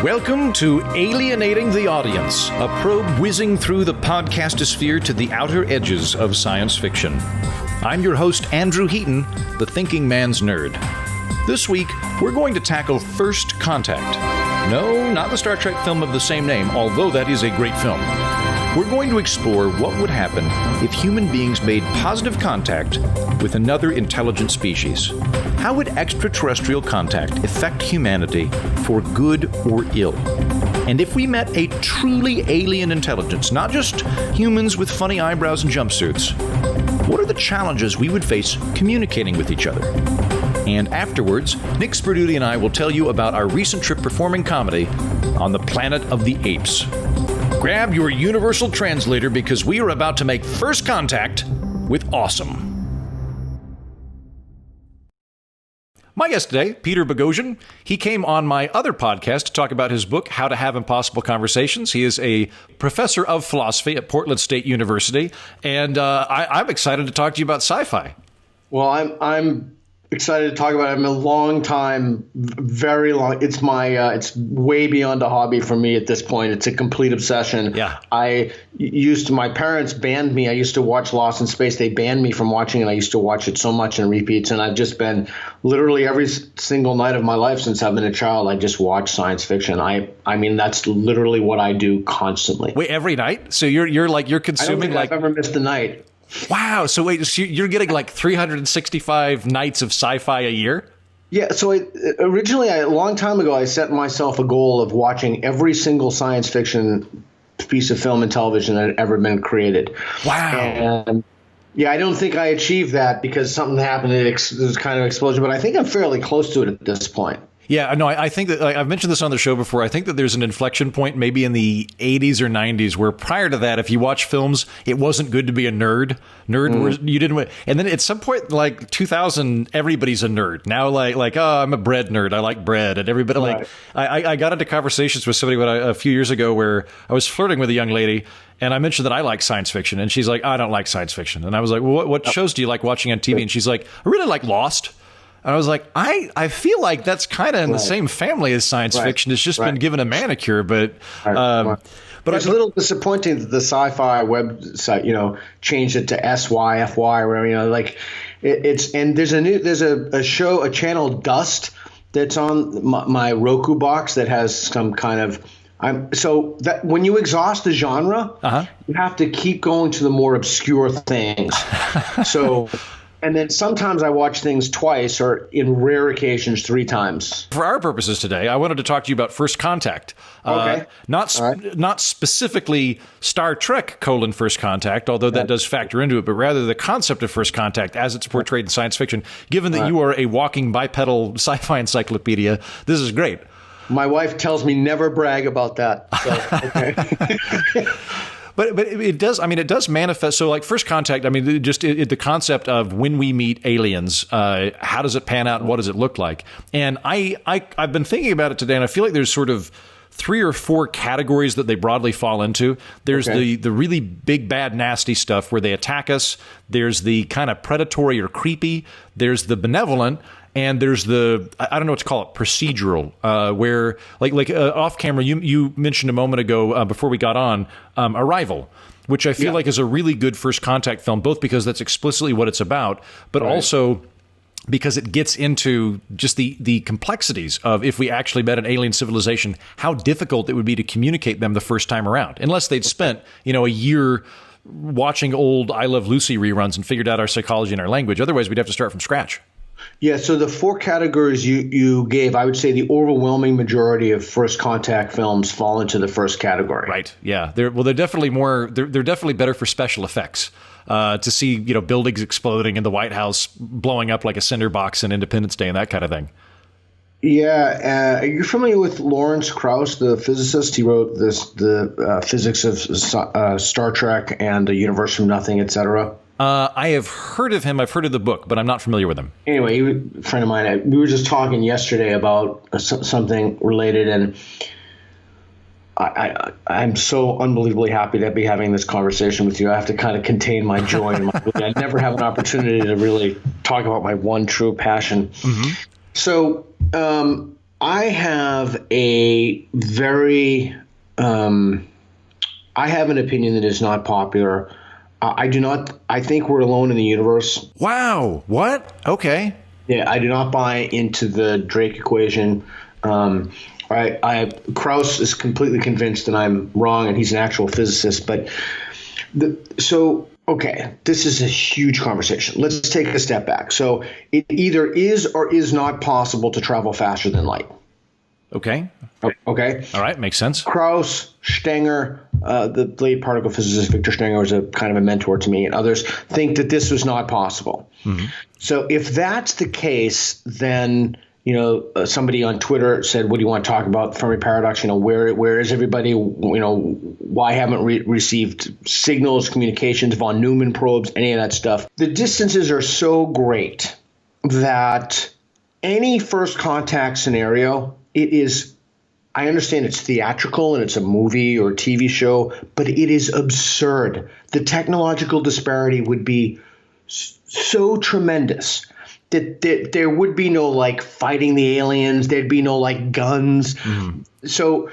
Welcome to Alienating the Audience, a probe whizzing through the podcastosphere to the outer edges of science fiction. I'm your host, Andrew Heaton, the thinking man's nerd. This week, we're going to tackle First Contact. No, not the Star Trek film of the same name, although that is a great film. We're going to explore what would happen if human beings made positive contact with another intelligent species. How would extraterrestrial contact affect humanity for good or ill? And if we met a truly alien intelligence, not just humans with funny eyebrows and jumpsuits, what are the challenges we would face communicating with each other? And afterwards, Nick Sperduti and I will tell you about our recent trip performing comedy on the planet of the apes. Grab your universal translator because we are about to make first contact with awesome. My guest today, Peter Boghossian, he came on my other podcast to talk about his book, How to Have Impossible Conversations. He is a professor of philosophy at Portland State University, and I'm excited to talk to you about sci-fi. Well, I'm excited to talk about it. I'm a long time, very long. It's it's way beyond a hobby for me at this point. It's a complete obsession. Yeah. My parents banned me. I used to watch Lost in Space. They banned me from watching it. I used to watch it so much in repeats. And I've just been literally every single night of my life since I've been a child, I just watch science fiction. I mean, that's literally what I do constantly. Wait, every night? So you're consuming I've ever missed a night. Wow. So wait, so you're getting like 365 nights of sci-fi a year? Yeah. So originally, a long time ago, I set myself a goal of watching every single science fiction piece of film and television that had ever been created. Wow. And yeah, I don't think I achieved that because something happened. It was kind of explosion, but I think I'm fairly close to it at this point. Yeah, no, I think that I've mentioned this on the show before. I think that there's an inflection point maybe in the 80s or 90s where prior to that, if you watch films, it wasn't good to be a nerd. You didn't. And then at some point, like 2000, everybody's a nerd. Now, like oh, I'm a bread nerd. I like bread. And everybody right. I got into conversations with somebody a few years ago where I was flirting with a young lady. And I mentioned that I like science fiction. And she's like, I don't like science fiction. And I was like, well, what shows do you like watching on TV? And she's like, I really like Lost. And I was like, I feel like that's kind of in the same family as science fiction. It's just been given a manicure, but it's a little disappointing that the sci-fi website, changed it to SYFY or whatever. And there's a show, a channel Dust that's on my Roku box that has some kind of. So that when you exhaust the genre, you have to keep going to the more obscure things. So. And then sometimes I watch things twice or in rare occasions 3 times. For our purposes today, I wanted to talk to you about First Contact. Okay. Not specifically Star Trek : First Contact, although that does factor into it, but rather the concept of First Contact as it's portrayed in science fiction. Given that you are a walking bipedal sci-fi encyclopedia, this is great. My wife tells me never brag about that. So, okay. But it does. I mean, it does manifest. So, like First Contact. I mean, just the concept of when we meet aliens, how does it pan out, and what does it look like? And I've been thinking about it today, and I feel like there's sort of 3 or 4 categories that they broadly fall into. There's the really big, bad, nasty stuff where they attack us. There's the kind of predatory or creepy. There's the benevolent. And there's the, I don't know what to call it, procedural, where like off camera, you mentioned a moment ago before we got on, Arrival, which I feel like is a really good First Contact film, both because that's explicitly what it's about, but also because it gets into just the complexities of if we actually met an alien civilization, how difficult it would be to communicate them the first time around, unless they'd spent, a year watching old I Love Lucy reruns and figured out our psychology and our language. Otherwise, we'd have to start from scratch. Yeah, so the 4 categories you gave, I would say the overwhelming majority of First Contact films fall into the first category. Right. Yeah. They're definitely more. They're definitely better for special effects. To see buildings exploding and the White House blowing up like a cinder box in Independence Day and that kind of thing. Yeah, are you familiar with Lawrence Krauss, the physicist? He wrote the physics of Star Trek and the Universe from Nothing, etc. I have heard of him. I've heard of the book, but I'm not familiar with him. Anyway, he was a friend of mine. We were just talking yesterday about something related, and I'm so unbelievably happy to be having this conversation with you. I have to kind of contain my joy and my I never have an opportunity to really talk about my one true passion. Mm-hmm. So I have a very, I have an opinion that is not popular. I do not, I think we're alone in the universe. Wow. What? Okay. Yeah, I do not buy into the Drake equation. Krauss is completely convinced that I'm wrong, and he's an actual physicist. But okay, this is a huge conversation. Let's take a step back. So it either is or is not possible to travel faster than light. Okay. Okay. All right. Makes sense. Krauss, Stenger, the late particle physicist Victor Stenger was a kind of a mentor to me, and others think that this was not possible. Mm-hmm. So if that's the case, then somebody on Twitter said, "What do you want to talk about? Fermi Paradox? Where is everybody? Why haven't we received signals, communications, von Neumann probes, any of that stuff?" The distances are so great that any first contact scenario, it is. I understand it's theatrical and it's a movie or a TV show, but it is absurd. The technological disparity would be so tremendous that there would be no fighting the aliens. There'd be no guns. Mm. So,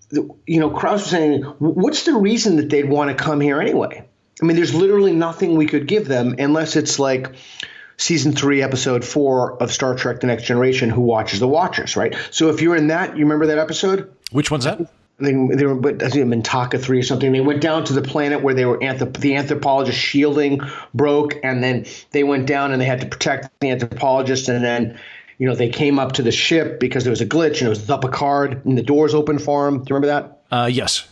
Krauss was saying, what's the reason that they'd want to come here anyway? I mean, there's literally nothing we could give them unless it's Season 3, Episode 4 of Star Trek The Next Generation, Who Watches the Watchers, right? So if you're in that, you remember that episode? Which one's that? They were, I think, Mintaka 3 or something. They went down to the planet where they were the anthropologist shielding broke, and then they went down and they had to protect the anthropologist, and then they came up to the ship because there was a glitch, and it was the Picard, and the doors opened for him. Do you remember that? Yes.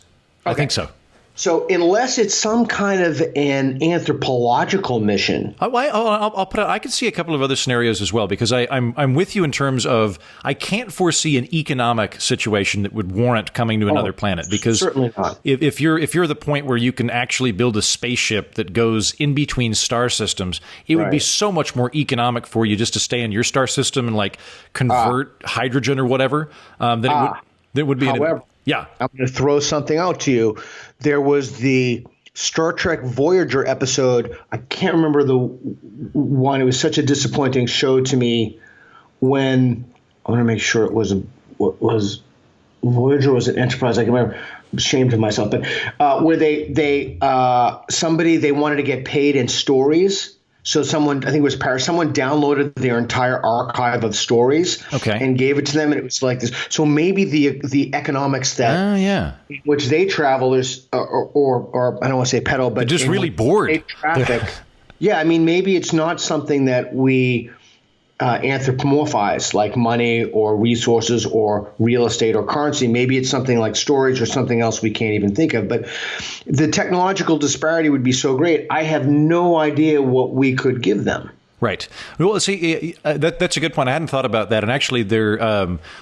Okay. I think so. So unless it's some kind of an anthropological mission, I'll put out. I could see a couple of other scenarios as well, because I'm with you in terms of I can't foresee an economic situation that would warrant coming to another planet, because certainly not. If you're at the point where you can actually build a spaceship that goes in between star systems, it would be so much more economic for you just to stay in your star system and convert hydrogen or whatever than it would be. However, yeah, I'm going to throw something out to you. There was the Star Trek Voyager episode. I can't remember the one. It was such a disappointing show to me. When I want to make sure it was Voyager, was it Enterprise? I can remember. I'm ashamed of myself, but where they wanted to get paid in stories. So someone, I think it was Paris, someone downloaded their entire archive of stories and gave it to them, and it was like this. So maybe the economics that which they travel is, or I don't want to say pedal, but they're just really bored. Traffic. Yeah, I mean, maybe it's not something that we anthropomorphize, like money or resources or real estate or currency. Maybe it's something like storage or something else we can't even think of. But the technological disparity would be so great. I have no idea what we could give them. Right. Well, see, that's a good point. I hadn't thought about that. And actually,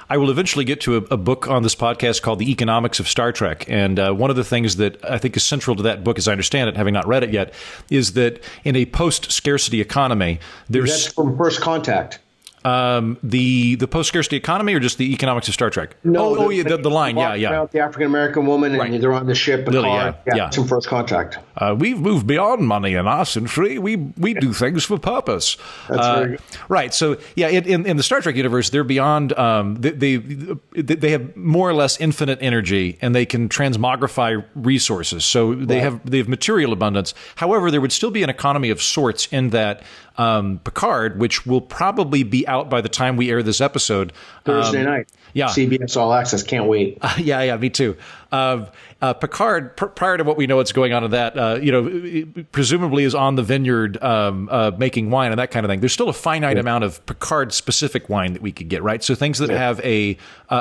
I will eventually get to a book on this podcast called The Economics of Star Trek. And one of the things that I think is central to that book, as I understand it, having not read it yet, is that in a post-scarcity economy, that's from First Contact. The post-scarcity economy, or just the economics of Star Trek? No, the line, the African-American woman, and they're on the ship. It's from First Contact. We've moved beyond money in our century. We do things for purpose. That's very good. Right. So, in the Star Trek universe, they're beyond. They have more or less infinite energy, and they can transmogrify resources. So they have material abundance. However, there would still be an economy of sorts in that. Picard, which will probably be out by the time we air this episode. Thursday night. Yeah. CBS All Access. Can't wait. Me too. Picard, prior to what we know what's going on in that, presumably is on the vineyard making wine and that kind of thing. There's still a finite amount of Picard-specific wine that we could get, right? So things that have a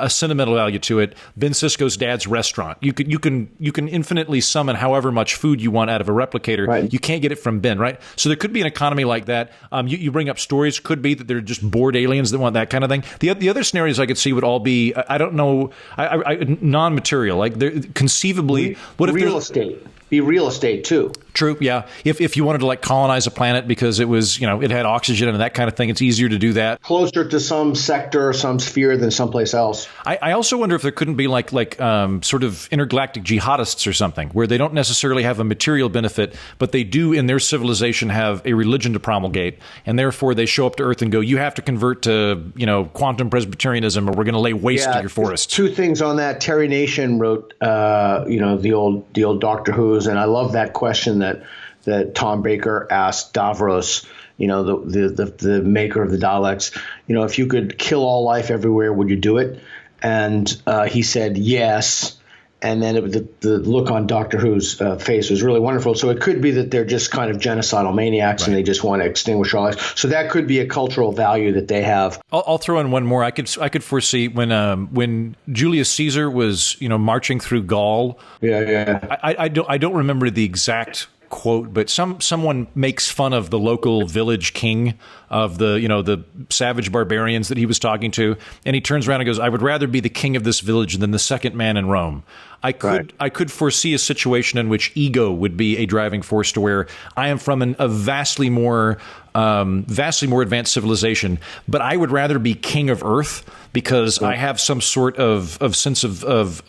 sentimental value to it. Ben Sisko's dad's restaurant. You can infinitely summon however much food you want out of a replicator. Right. You can't get it from Ben, right? So there could be an economy like that. You bring up stories. Could be that they're just bored aliens that want that kind of thing. The other scenarios I could see would all be, I don't know, non-material. Like conceivably, what if real estate? be real estate too. True. Yeah. If you wanted to like colonize a planet because it was, it had oxygen and that kind of thing, it's easier to do that. Closer to some sector or some sphere than someplace else. I also wonder if there couldn't be like sort of intergalactic jihadists or something where they don't necessarily have a material benefit, but they do in their civilization have a religion to promulgate. And therefore they show up to Earth and go, you have to convert to, quantum Presbyterianism or we're going to lay waste to your forests. Two things on that. Terry Nation wrote, the old Doctor Who's, and I love that question that Tom Baker asked Davros, the maker of the Daleks, if you could kill all life everywhere, would you do it? And he said yes. And then the look on Doctor Who's face was really wonderful. So it could be that they're just kind of genocidal maniacs, right, and they just want to extinguish all life. So that could be a cultural value that they have. I'll throw in one more. I could foresee when Julius Caesar was marching through Gaul. Yeah. I don't remember the exact quote, but someone makes fun of the local village king of the savage barbarians that he was talking to, and he turns around and goes, "I would rather be the king of this village than the second man in Rome." I could foresee a situation in which ego would be a driving force to where I am from a vastly more advanced civilization, but I would rather be king of Earth because I have some sort of sense of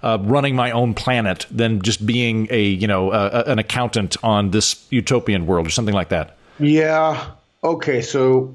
running my own planet than just being an accountant on this utopian world or something like that. Yeah. Okay. So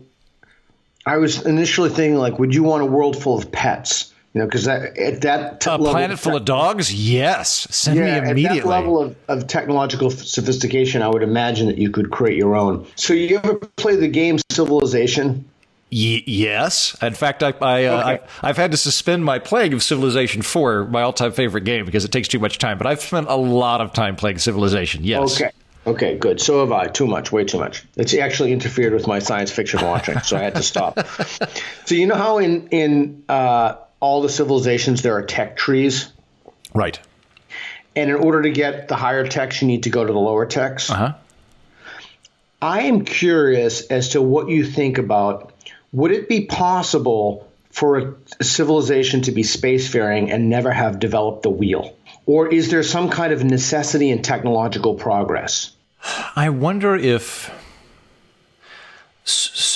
I was initially thinking, like, would you want a world full of pets? Because at that level, planet full of dogs, yes, send me immediately. At that level of technological sophistication, I would imagine that you could create your own. So you ever play the game Civilization? Yes. In fact, I've had to suspend my playing of Civilization 4, my all-time favorite game, because it takes too much time. But I've spent a lot of time playing Civilization. Yes. Okay, good. So have I. Too much, way too much. It's actually interfered with my science fiction watching, so I had to stop. So you know how in all the civilizations there are tech trees? Right. And in order to get the higher techs, you need to go to the lower techs. Uh-huh. I am curious as to what you think about, would it be possible for a civilization to be spacefaring and never have developed the wheel? Or is there some kind of necessity in technological progress? I wonder if...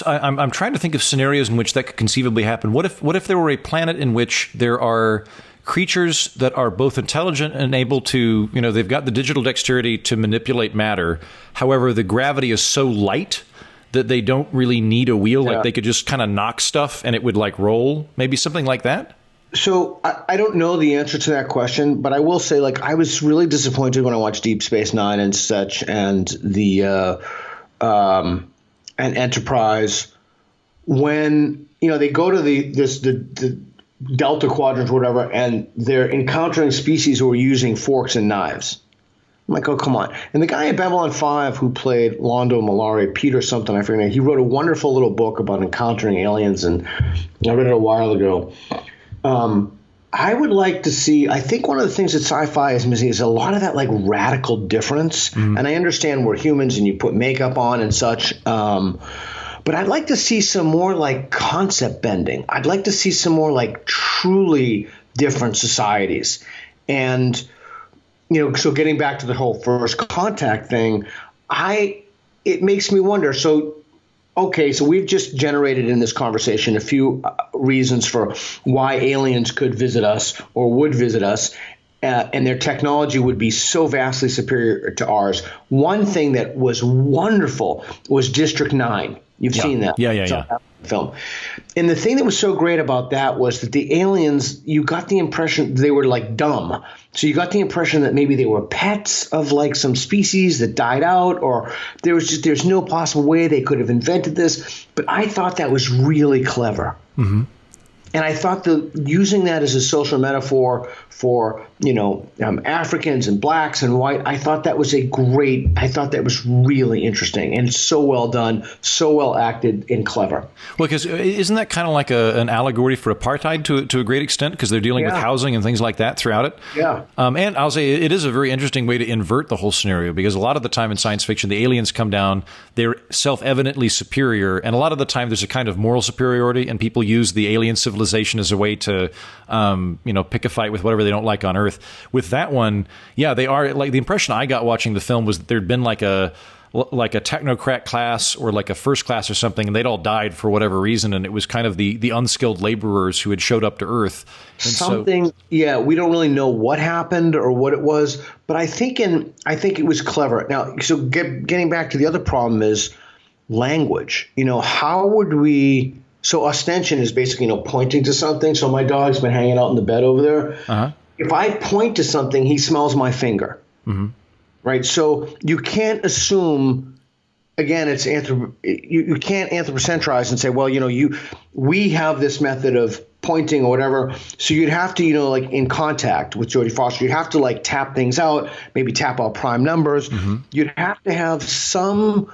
I'm trying to think of scenarios in which that could conceivably happen. What if there were a planet in which there are creatures that are both intelligent and able to, they've got the digital dexterity to manipulate matter. However, the gravity is so light that they don't really need a wheel. Like they could just kind of knock stuff and it would like roll. Maybe something like that. So I don't know the answer to that question, but I will say, like, I was really disappointed when I watched Deep Space Nine and such, and the and Enterprise, when they go to the Delta Quadrant or whatever, and they're encountering species who are using forks and knives. I'm like, oh, come on. And the guy at Babylon 5 who played Londo Mollari, Peter something, I forget, he wrote a wonderful little book about encountering aliens, and I read it a while ago. I would like to see, I think one of the things that sci-fi is missing is a lot of that like radical difference. Mm-hmm. And I understand we're humans and you put makeup on and such. But I'd like to see some more like concept bending. I'd like to see some more like truly different societies. And, so getting back to the whole first contact thing, it makes me wonder. So, okay, so we've just generated in this conversation a few reasons for why aliens could visit us or would visit us, and their technology would be so vastly superior to ours. One thing that was wonderful was District 9. You've seen that. Yeah. Film. And the thing that was so great about that was that the aliens, you got the impression they were like dumb. So you got the impression that maybe they were pets of like some species that died out, or there's no possible way they could have invented this. But I thought that was really clever. Mm-hmm. And I thought using that as a social metaphor for, Africans and blacks and white, I thought that was really interesting and so well done, so well acted and clever. Well, because isn't that kind of like an allegory for apartheid to a great extent, because they're dealing with housing and things like that throughout it? Yeah. And I'll say it is a very interesting way to invert the whole scenario, because a lot of the time in science fiction, the aliens come down, they're self-evidently superior, and a lot of the time there's a kind of moral superiority, and people use the alien civilization as a way to, pick a fight with whatever they don't like on Earth. forth. With that one, yeah, they are like, the impression I got watching the film was that there'd been like a technocrat class or like a first class or something, and they'd all died for whatever reason, and it was kind of the unskilled laborers who had showed up to Earth. Yeah, we don't really know what happened or what it was, but I think it was clever. Now, so getting back to the other problem is language. How would we? So ostension is basically pointing to something. So my dog's been hanging out in the bed over there. Uh-huh. If I point to something, he smells my finger. Mm-hmm. Right. So you can't assume, again, it's you can't anthropocentrize and say, well, we have this method of pointing or whatever. So you'd have to, like in Contact with Jodie Foster, you'd have to like tap things out, maybe tap out prime numbers. Mm-hmm. You'd have to have some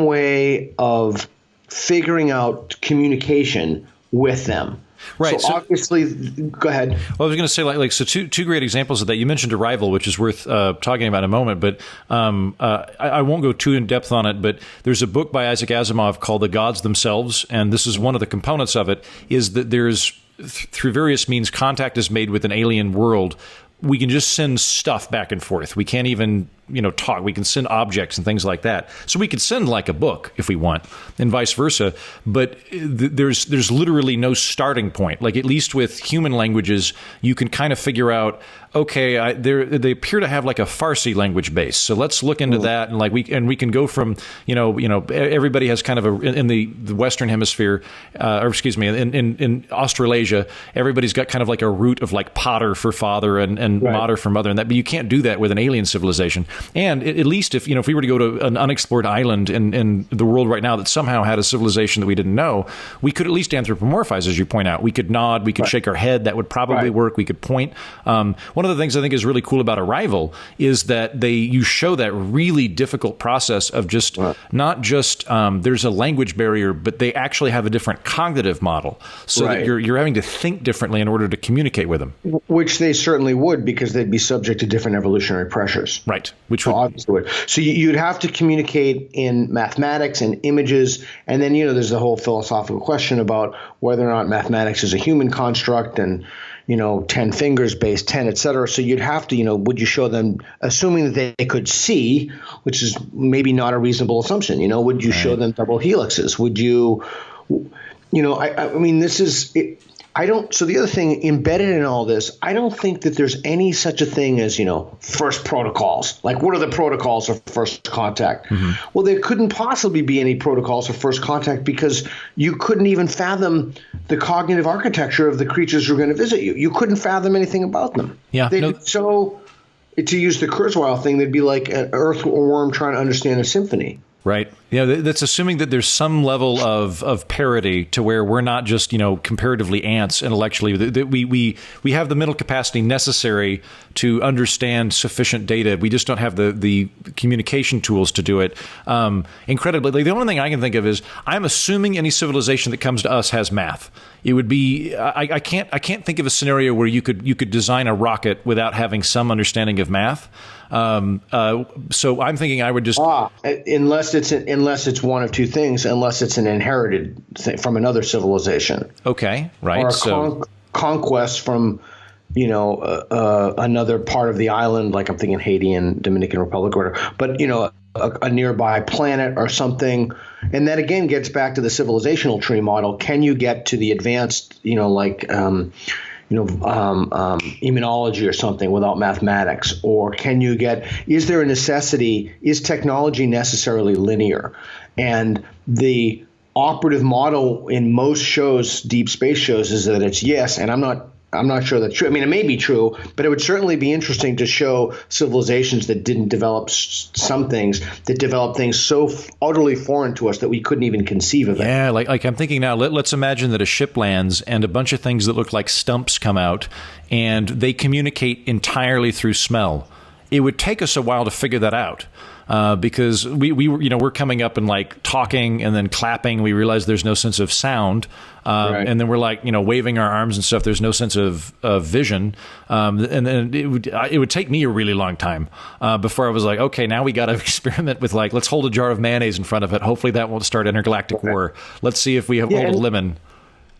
way of figuring out communication with them. Right. So obviously, go ahead. Well, I was going to say, so two great examples of that. You mentioned Arrival, which is worth talking about in a moment, but I won't go too in depth on it. But there's a book by Isaac Asimov called The Gods Themselves, and this is one of the components of it, is that there's, through various means, contact is made with an alien world. We can just send stuff back and forth. We can't even, talk. We can send objects and things like that. So we could send like a book if we want, and vice versa. But there's literally no starting point. Like, at least with human languages, you can kind of figure out, okay, they appear to have like a Farsi language base. So let's look into that, and we can go from, everybody has kind of in the Western Hemisphere, in Australasia, everybody's got kind of like a root of like Potter for father and right. Mater for mother, and that. But you can't do that with an alien civilization. And at least if we were to go to an unexplored island in the world right now that somehow had a civilization that we didn't know, we could at least anthropomorphize, as you point out. We could nod, we could shake our head. That would probably work. We could point. One of the things I think is really cool about Arrival is that you show that really difficult process of just not just there's a language barrier, but they actually have a different cognitive model, so that you're having to think differently in order to communicate with them. Which they certainly would, because they'd be subject to different evolutionary pressures. Right. Obviously would. So you'd have to communicate in mathematics and images, and then there's the whole philosophical question about whether or not mathematics is a human construct, and 10 fingers, base 10, et cetera. So you'd have to, would you show them, assuming that they could see, which is maybe not a reasonable assumption, would you show them double helixes? Would you, I mean, this is it. So the other thing embedded in all this, I don't think that there's any such a thing as, first protocols. Like, what are the protocols of first contact? Mm-hmm. Well, there couldn't possibly be any protocols of first contact, because you couldn't even fathom the cognitive architecture of the creatures who are going to visit you. You couldn't fathom anything about them. Yeah. So to use the Kurzweil thing, they'd be like an earthworm trying to understand a symphony. Right. Yeah, that's assuming that there's some level of parity to where we're not just, comparatively ants intellectually. That we have the mental capacity necessary to understand sufficient data. We just don't have the communication tools to do it. Incredibly, the only thing I can think of is I'm assuming any civilization that comes to us has math. It would be I can't think of a scenario where you could design a rocket without having some understanding of math. So I'm thinking I would just unless it's one of two things, unless it's an inherited thing from another civilization. Okay, right. Or a conquest from another part of the island, like I'm thinking Haiti and Dominican Republic or whatever. But a nearby planet or something. And that again gets back to the civilizational tree model. Can you get to the advanced, immunology or something without mathematics? Or is there a necessity? Is technology necessarily linear? And the operative model in most shows, deep space shows, is that it's yes. And I'm not sure that's true. I mean, it may be true, but it would certainly be interesting to show civilizations that didn't develop some things, that developed things so utterly foreign to us that we couldn't even conceive of it. Yeah, like I'm thinking now, let's imagine that a ship lands and a bunch of things that look like stumps come out, and they communicate entirely through smell. It would take us a while to figure that out. Because we're coming up and like talking and then clapping. We realize there's no sense of sound. Right. And then we're like, waving our arms and stuff. There's no sense of vision. And then it would take me a really long time before I was like, okay, now we got to experiment with like, let's hold a jar of mayonnaise in front of it. Hopefully that won't start intergalactic war. Let's see if we hold a lemon.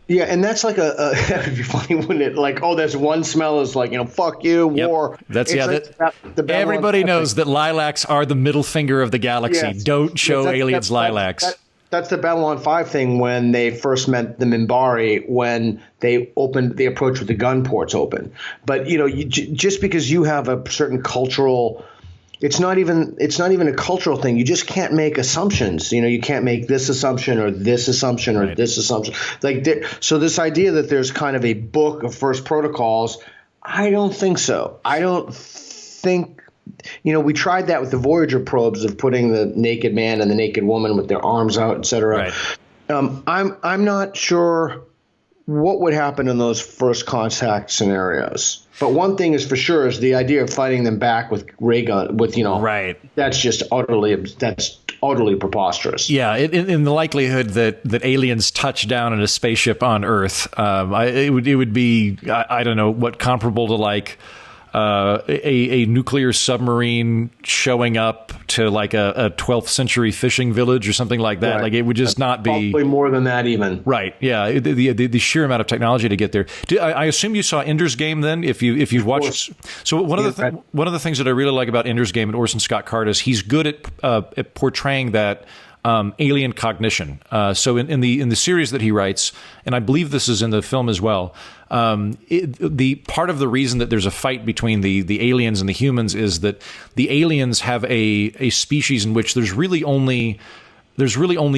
Yeah, and that's like it'd be funny when it like, oh, there's one smell is like, fuck you, war. That's It's like everybody knows that lilacs are the middle finger of the galaxy. Yes. Don't show aliens lilacs. That's the Babylon 5 thing when they first met the Minbari, when they approach with the gun ports open. But just because you have a certain cultural, it's not even a cultural thing. You just can't make assumptions. You can't make this assumption or this assumption or this assumption. So this idea that there's kind of a book of first protocols, I don't think so. I don't think. We tried that with the Voyager probes of putting the naked man and the naked woman with their arms out, et cetera. Right. I'm not sure what would happen in those first contact scenarios. But one thing is for sure is the idea of fighting them back with ray gun, right. That's just utterly preposterous. Yeah, in the likelihood that aliens touch down in a spaceship on Earth, it would be I don't know what comparable to like. A nuclear submarine showing up to like a 12th century fishing village or something like that. Right. Like it would just not be probably more than that even. Right. Yeah. The sheer amount of technology to get there. I assume you saw Ender's Game then. If you've watched. So one of the things that I really like about Ender's Game and Orson Scott Card is he's good at portraying that. Alien cognition. So in the series that he writes, and I believe this is in the film as well, the part of the reason that there's a fight between the aliens and the humans is that the aliens have a species in which there's really only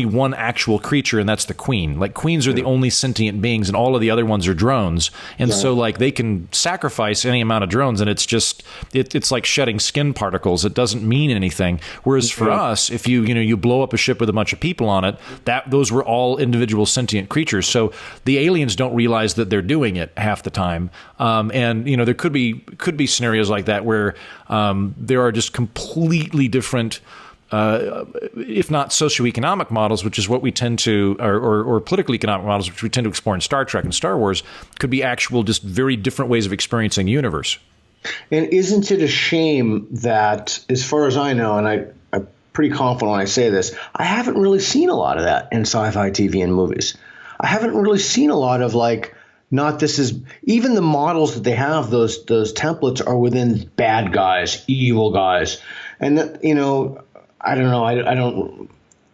one actual creature, and that's the queen. Like queens are the only sentient beings, and all of the other ones are drones. And so like they can sacrifice any amount of drones, and it's just it's like shedding skin particles. It doesn't mean anything. Whereas for us, if you blow up a ship with a bunch of people on it, those were all individual sentient creatures. So the aliens don't realize that they're doing it half the time. And there could be scenarios like that where there are just completely different. If not socioeconomic models, which is what we tend to, or political economic models, which we tend to explore in Star Trek and Star Wars, could be actual, just very different ways of experiencing the universe. And isn't it a shame that, as far as I know, and I'm pretty confident when I say this, I haven't really seen a lot of that in sci-fi TV and movies. I haven't really seen a lot of even the models that they have, those templates are within bad guys, evil guys. And I don't know. I don't.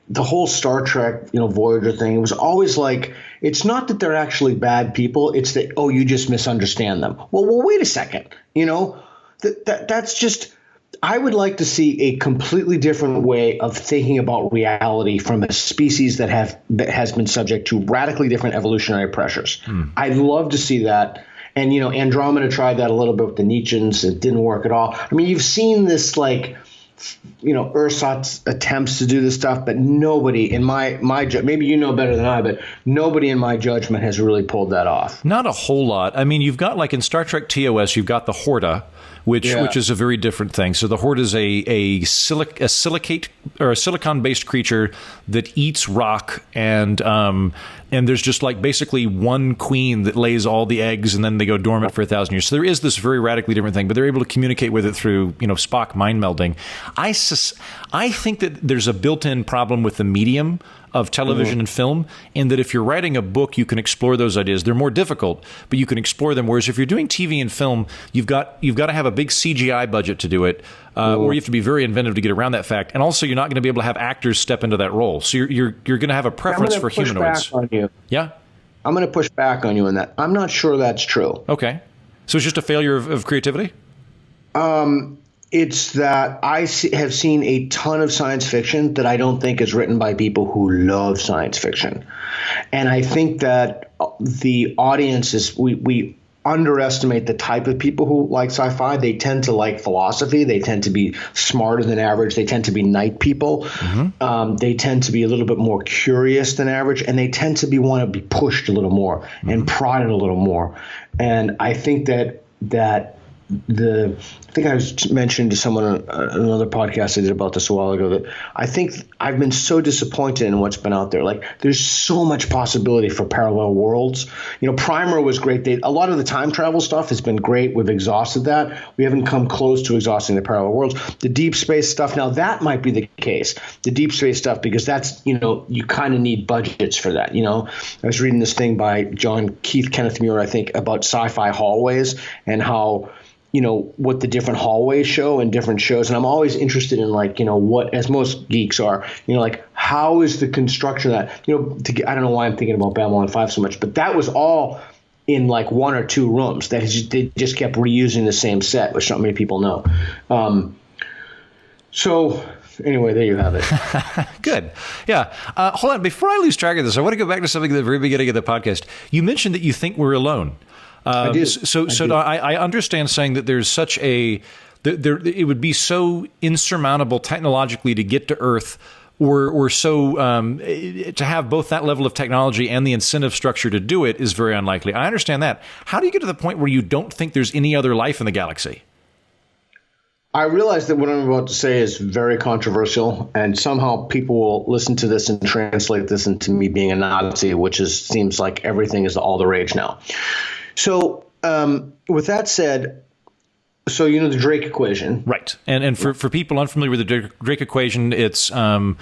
The whole Star Trek, Voyager thing. It was always like, it's not that they're actually bad people. It's that you just misunderstand them. Well, wait a second. That's just. I would like to see a completely different way of thinking about reality from a species that has been subject to radically different evolutionary pressures. I'd love to see that. And Andromeda tried that a little bit with the Nietzscheans. It didn't work at all. I mean, you've seen this like. Ersatz attempts to do this stuff, but nobody in my maybe better than I, but nobody in my judgment has really pulled that off. Not a whole lot. I mean, you've got like in Star Trek TOS, you've got the Horta, which is a very different thing. So the Horta is a silicate or a silicon-based creature that eats rock, and there's just like basically one queen that lays all the eggs, and then they go dormant for 1,000 years. So there is this very radically different thing, but they're able to communicate with it through Spock mind melding. I think that there's a built-in problem with the medium of television and film, in that if you're writing a book, you can explore those ideas. They're more difficult, but you can explore them. Whereas if you're doing TV and film, you've got to have a big CGI budget to do it, or you have to be very inventive to get around that fact. And also, you're not going to be able to have actors step into that role. So you're going to have a preference for humanoids. Back on you. Yeah, I'm going to push back on you on that. I'm not sure that's true. Okay, so it's just a failure of creativity. It's that I have seen a ton of science fiction that I don't think is written by people who love science fiction. And I think that the audience is, we underestimate the type of people who like sci-fi. They tend to like philosophy. They tend to be smarter than average. They tend to be night people. They tend to be a little bit more curious than average. And they tend to want to be pushed a little more and prodded a little more. And I think that I think I was mentioning to someone on another podcast I did about this a while ago that I think I've been so disappointed in what's been out there. Like, there's so much possibility for parallel worlds. Primer was great. A lot of the time travel stuff has been great. We've exhausted that. We haven't come close to exhausting the parallel worlds. The deep space stuff, now that might be the case. The deep space stuff, because that's, you kind of need budgets for that. I was reading this thing by Keith Kenneth Muir, I think, about sci-fi hallways and how, what the different hallways show and different shows. And I'm always interested in, like, what, as most geeks are, like, how is the construction of that, I don't know why I'm thinking about Babylon 5 so much, but that was all in like one or two rooms that they just kept reusing the same set, which not many people know. So anyway, there you have it. Good. Yeah. Hold on. Before I lose track of this, I want to go back to something at the very beginning of the podcast. You mentioned that you think we're alone. I did. I understand saying that there's such it would be so insurmountable technologically to get to Earth, or so to have both that level of technology and the incentive structure to do it is very unlikely. I understand that. How do you get to the point where you don't think there's any other life in the galaxy? I realize that what I'm about to say is very controversial, and somehow people will listen to this and translate this into me being a Nazi, which seems like everything is all the rage now. So with that said, the Drake equation. Right. And for people unfamiliar with the Drake equation, it's I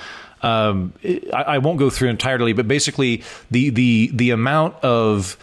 won't go through entirely, but basically the amount of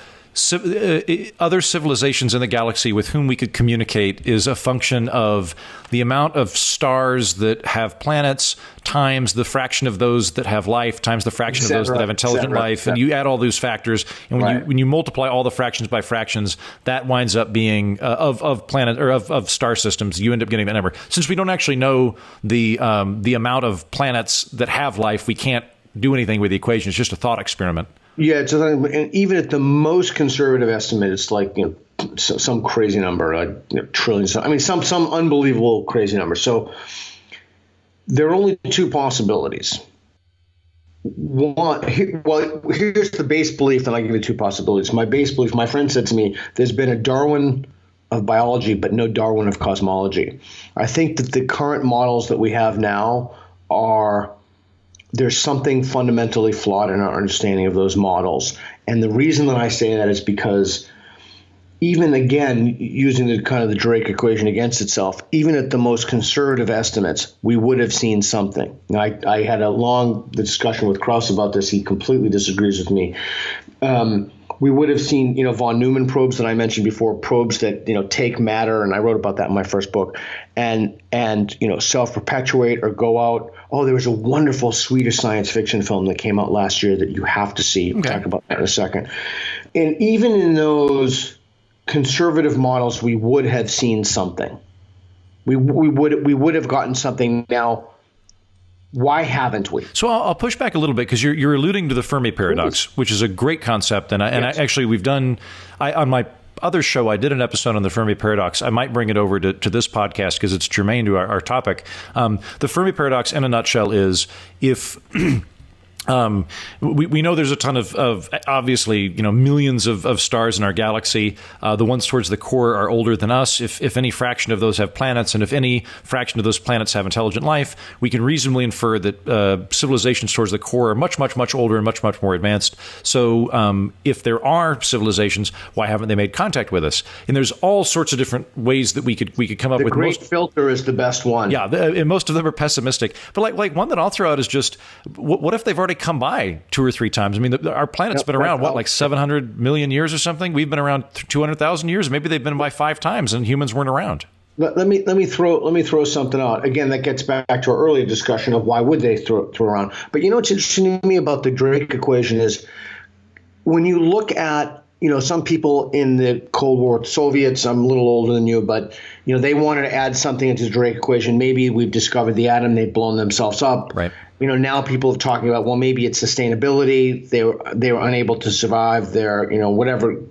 other civilizations in the galaxy with whom we could communicate is a function of the amount of stars that have planets times the fraction of those that have life times the fraction of those that have intelligent life. And you add all those factors. And when you multiply all the fractions by fractions, that winds up being of planet or of star systems. You end up getting that number. Since we don't actually know the amount of planets that have life, we can't do anything with the equation. It's just a thought experiment. Yeah, and even at the most conservative estimate, it's like some crazy number, like trillions. I mean, some unbelievable crazy number. So there are only two possibilities. One, here's the base belief, and I'll give you two possibilities. My base belief, my friend said to me, there's been a Darwin of biology, but no Darwin of cosmology. I think that the current models that we have now there's something fundamentally flawed in our understanding of those models. And the reason that I say that is because even, again, using the Drake equation against itself, even at the most conservative estimates, we would have seen something. Now, I had a long discussion with Krauss about this. He completely disagrees with me. We would have seen, von Neumann probes that I mentioned before, probes that, take matter, and I wrote about that in my first book, and self-perpetuate or go out. Oh, there was a wonderful Swedish science fiction film that came out last year that you have to see. We'll talk about that in a second. And even in those conservative models, we would have seen something. We would have gotten something. Now, why haven't we? So I'll push back a little bit because you're alluding to the Fermi Paradox, which is a great concept. And actually we've done on my other show, I did an episode on the Fermi Paradox. I might bring it over to this podcast because it's germane to our topic. The Fermi Paradox, in a nutshell, is if we know there's a ton of obviously, millions of stars in our galaxy. The ones towards the core are older than us. If any fraction of those have planets, and if any fraction of those planets have intelligent life, we can reasonably infer that civilizations towards the core are much, much, much older and much, much more advanced. So if there are civilizations, why haven't they made contact with us? And there's all sorts of different ways that we could come up with. The great filter is the best one. Yeah, and most of them are pessimistic. But like one that I'll throw out is just, what if they've already come by 2 or 3 times? I mean, our planet's been around, like 700 million years or something? We've been around 200,000 years. Maybe they've been by 5 times and humans weren't around. Let me throw something out. Again, that gets back to our earlier discussion of why would they throw around. But what's interesting to me about the Drake equation is when you look at, some people in the Cold War, Soviets, I'm a little older than you, but, they wanted to add something into the Drake equation. Maybe we've discovered the atom, they've blown themselves up. Right. Now people are talking about, well, maybe it's sustainability. They were unable to survive their, whatever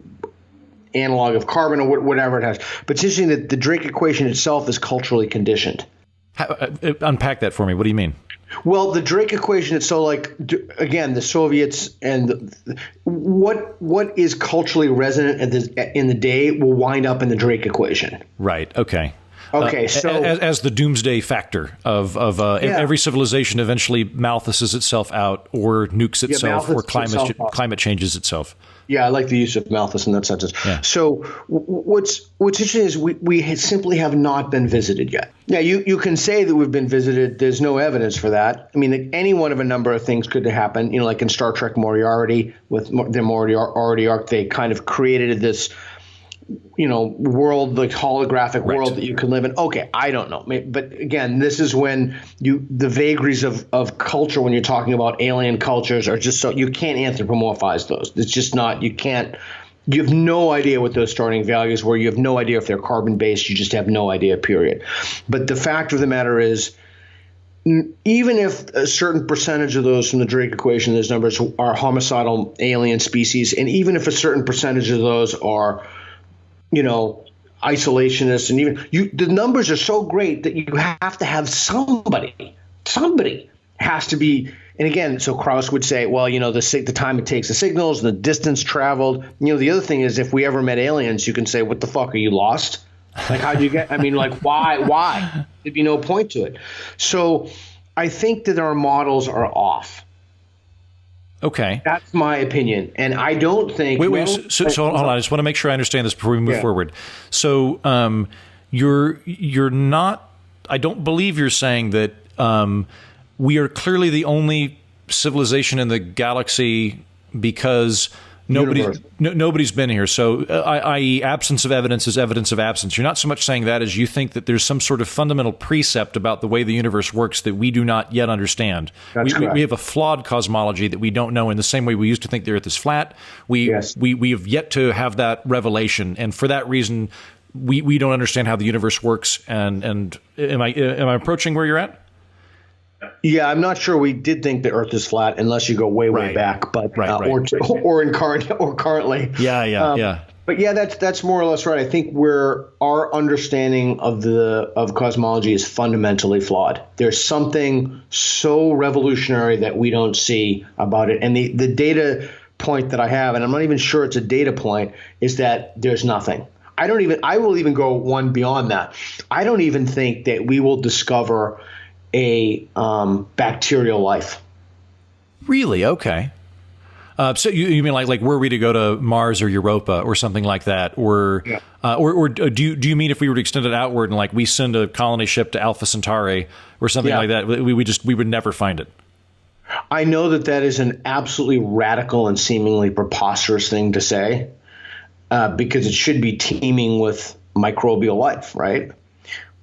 analog of carbon or whatever it has. But it's interesting that the Drake equation itself is culturally conditioned. Unpack that for me. What do you mean? Well, the Drake equation, it's so like, again, the Soviets and what is culturally resonant in the day will wind up in the Drake equation. Right. Okay. Okay, so as the doomsday factor of every civilization eventually Malthuses itself out or nukes itself or climate changes itself. Yeah, I like the use of Malthus in that sentence. Yeah. So what's interesting is we simply have not been visited yet. Now, you can say that we've been visited. There's no evidence for that. I mean, any one of a number of things could happen. You know, like in Star Trek Moriarty, with the Moriarty arc, they kind of created this, you know, world, like holographic world that you can live in. Okay, I don't know. But again, this is when the vagaries of culture, when you're talking about alien cultures, are just so you can't anthropomorphize those. It's just not, you have no idea what those starting values were. You have no idea if they're carbon based. You just have no idea, period. But the fact of the matter is, even if a certain percentage of those from the Drake equation, those numbers are homicidal alien species, and even if a certain percentage of those are, you know, isolationists, and even the numbers are so great that you have to have somebody has to be. And again, so Krauss would say, well, you know, the time it takes the signals, the distance traveled. You know, the other thing is, if we ever met aliens, you can say, what the fuck, are you lost? Like, how'd you get? I mean, like, why? There'd be no point to it. So I think that our models are off. Okay. That's my opinion. And I don't think... Wait. So hold on. I just want to make sure I understand this before we move forward. So you're not... I don't believe you're saying that we are clearly the only civilization in the galaxy because nobody's been here. So, i.e., absence of evidence is evidence of absence. You're not so much saying that as you think that there's some sort of fundamental precept about the way the universe works that we do not yet understand. We have a flawed cosmology that we don't know, in the same way we used to think the Earth is flat. We have yet to have that revelation, and for that reason, we don't understand how the universe works. And am I approaching where you're at? Yeah, I'm not sure we did think the Earth is flat unless you go way back, but or currently. Yeah. But yeah, that's more or less right. I think our understanding of cosmology is fundamentally flawed. There's something so revolutionary that we don't see about it, and the data point that I have, and I'm not even sure it's a data point, is that there's nothing. I will even go one beyond that. I don't even think that we will discover a bacterial life. Really? Okay. So you mean like were we to go to Mars or Europa or something like that, or do you mean if we were to extend it outward and like we send a colony ship to Alpha Centauri or something like that, we would never find it? I know that is an absolutely radical and seemingly preposterous thing to say, because it should be teeming with microbial life, right?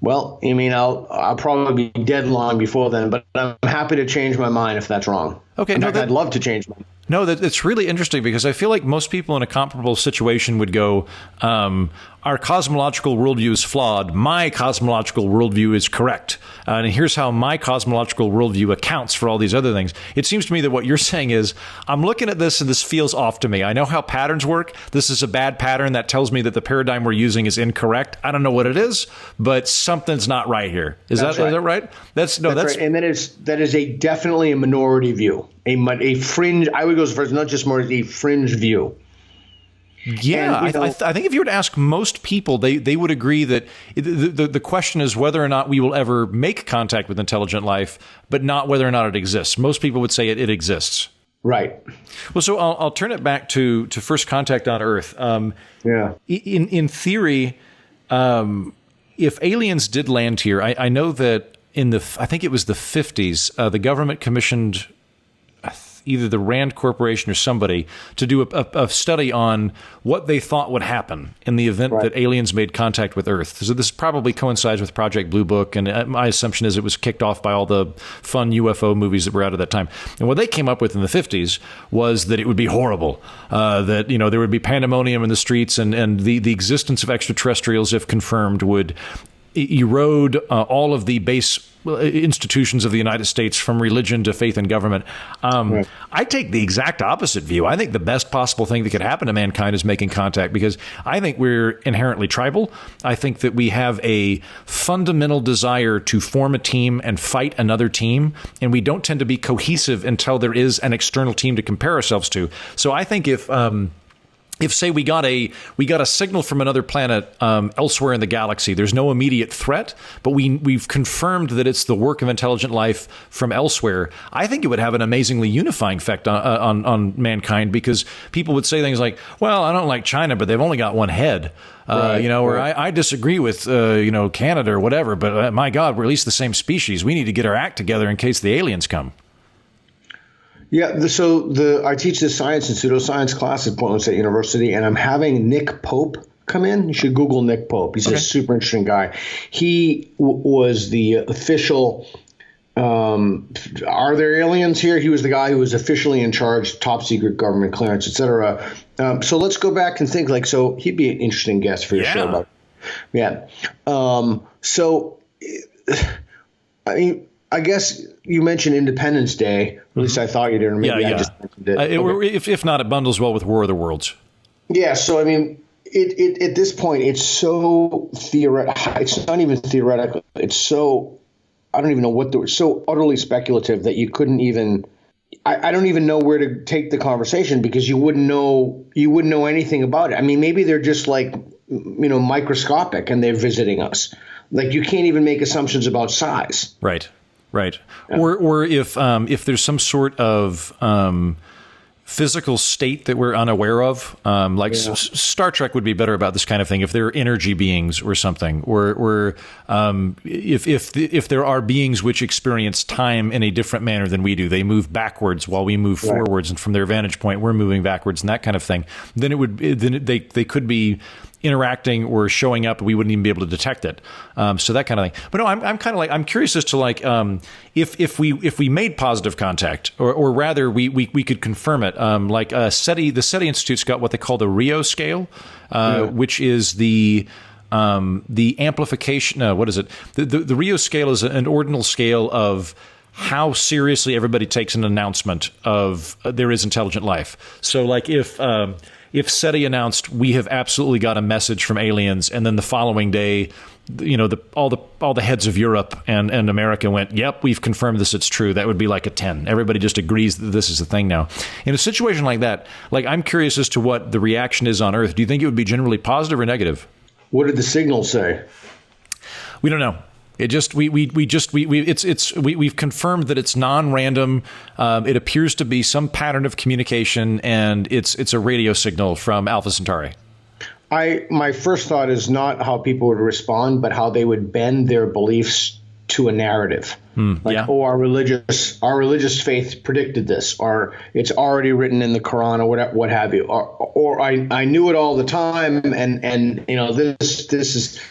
Well, I mean, I'll probably be dead long before then, but I'm happy to change my mind if that's wrong. Okay, I'd love to change my mind. No, that's really interesting, because I feel like most people in a comparable situation would go, our cosmological worldview is flawed. My cosmological worldview is correct. And here's how my cosmological worldview accounts for all these other things. It seems to me that what you're saying is, I'm looking at this and this feels off to me. I know how patterns work. This is a bad pattern that tells me that the paradigm we're using is incorrect. I don't know what it is, but something's not right here. Is that right? That's right. And that is definitely a minority view. A fringe, I would go as far as not just more, a fringe view. Yeah, and, I think if you were to ask most people, they would agree that the question is whether or not we will ever make contact with intelligent life, but not whether or not it exists. Most people would say it exists. Right. Well, so I'll turn it back to first contact on Earth. In theory, if aliens did land here, I know that I think it was the 50s, the government commissioned either the Rand Corporation or somebody to do a study on what they thought would happen in the event that aliens made contact with Earth. So this probably coincides with Project Blue Book, and my assumption is it was kicked off by all the fun UFO movies that were out at that time. And what they came up with in the 50s was that it would be horrible, that there would be pandemonium in the streets, and the existence of extraterrestrials, if confirmed, would erode all of the base institutions of the United States, from religion to faith in government. Right. I take the exact opposite view. I think the best possible thing that could happen to mankind is making contact, because I think we're inherently tribal. I think that we have a fundamental desire to form a team and fight another team, and we don't tend to be cohesive until there is an external team to compare ourselves to. So I think if say we got a signal from another planet elsewhere in the galaxy, there's no immediate threat, but we've confirmed that it's the work of intelligent life from elsewhere, I think it would have an amazingly unifying effect on mankind, because people would say things like, well, I don't like China, but they've only got one head. Right, or I disagree with, Canada or whatever, but my God, we're at least the same species. We need to get our act together in case the aliens come. Yeah, I teach this science and pseudoscience class at Portland State University, and I'm having Nick Pope come in. You should Google Nick Pope. He's a super interesting guy. He was the official are there aliens here? He was the guy who was officially in charge, top secret government clearance, et cetera. So let's go back and think, so he'd be an interesting guest for your show. I guess you mentioned Independence Day. At least I thought you did, or maybe I just mentioned it. If not, it bundles well with War of the Worlds. Yeah, so it at this point, it's so theoretical. It's not even theoretical. It's so, I don't even know it's so utterly speculative that you couldn't even, I don't even know where to take the conversation, because you wouldn't know anything about it. Maybe they're just microscopic and they're visiting us. You can't even make assumptions about size. Right. Yeah. Or if there's some sort of physical state that we're unaware of, Star Trek would be better about this kind of thing. If there are energy beings or something, or if there are beings which experience time in a different manner than we do, they move backwards while we move forwards, and from their vantage point, we're moving backwards, and that kind of thing. Then they could be interacting or showing up, we wouldn't even be able to detect it. So that kind of thing. But no, I'm curious as to if we made positive contact, or rather we could confirm it. The SETI Institute's got what they call the Rio scale, which is the amplification. What is it? The Rio scale is an ordinal scale of how seriously everybody takes an announcement of there is intelligent life. So if SETI announced we have absolutely got a message from aliens, and then the following day, all the heads of Europe and America went, yep, we've confirmed this, it's true, that would be like a 10. Everybody just agrees that this is the thing now. In a situation like that, I'm curious as to what the reaction is on Earth. Do you think it would be generally positive or negative? What did the signal say? We don't know. It just we've confirmed that it's non-random. It appears to be some pattern of communication, and it's a radio signal from Alpha Centauri. My first thought is not how people would respond, but how they would bend their beliefs to a narrative. Our religious faith predicted this, or it's already written in the Quran, or what have you, or I knew it all the time, and this is.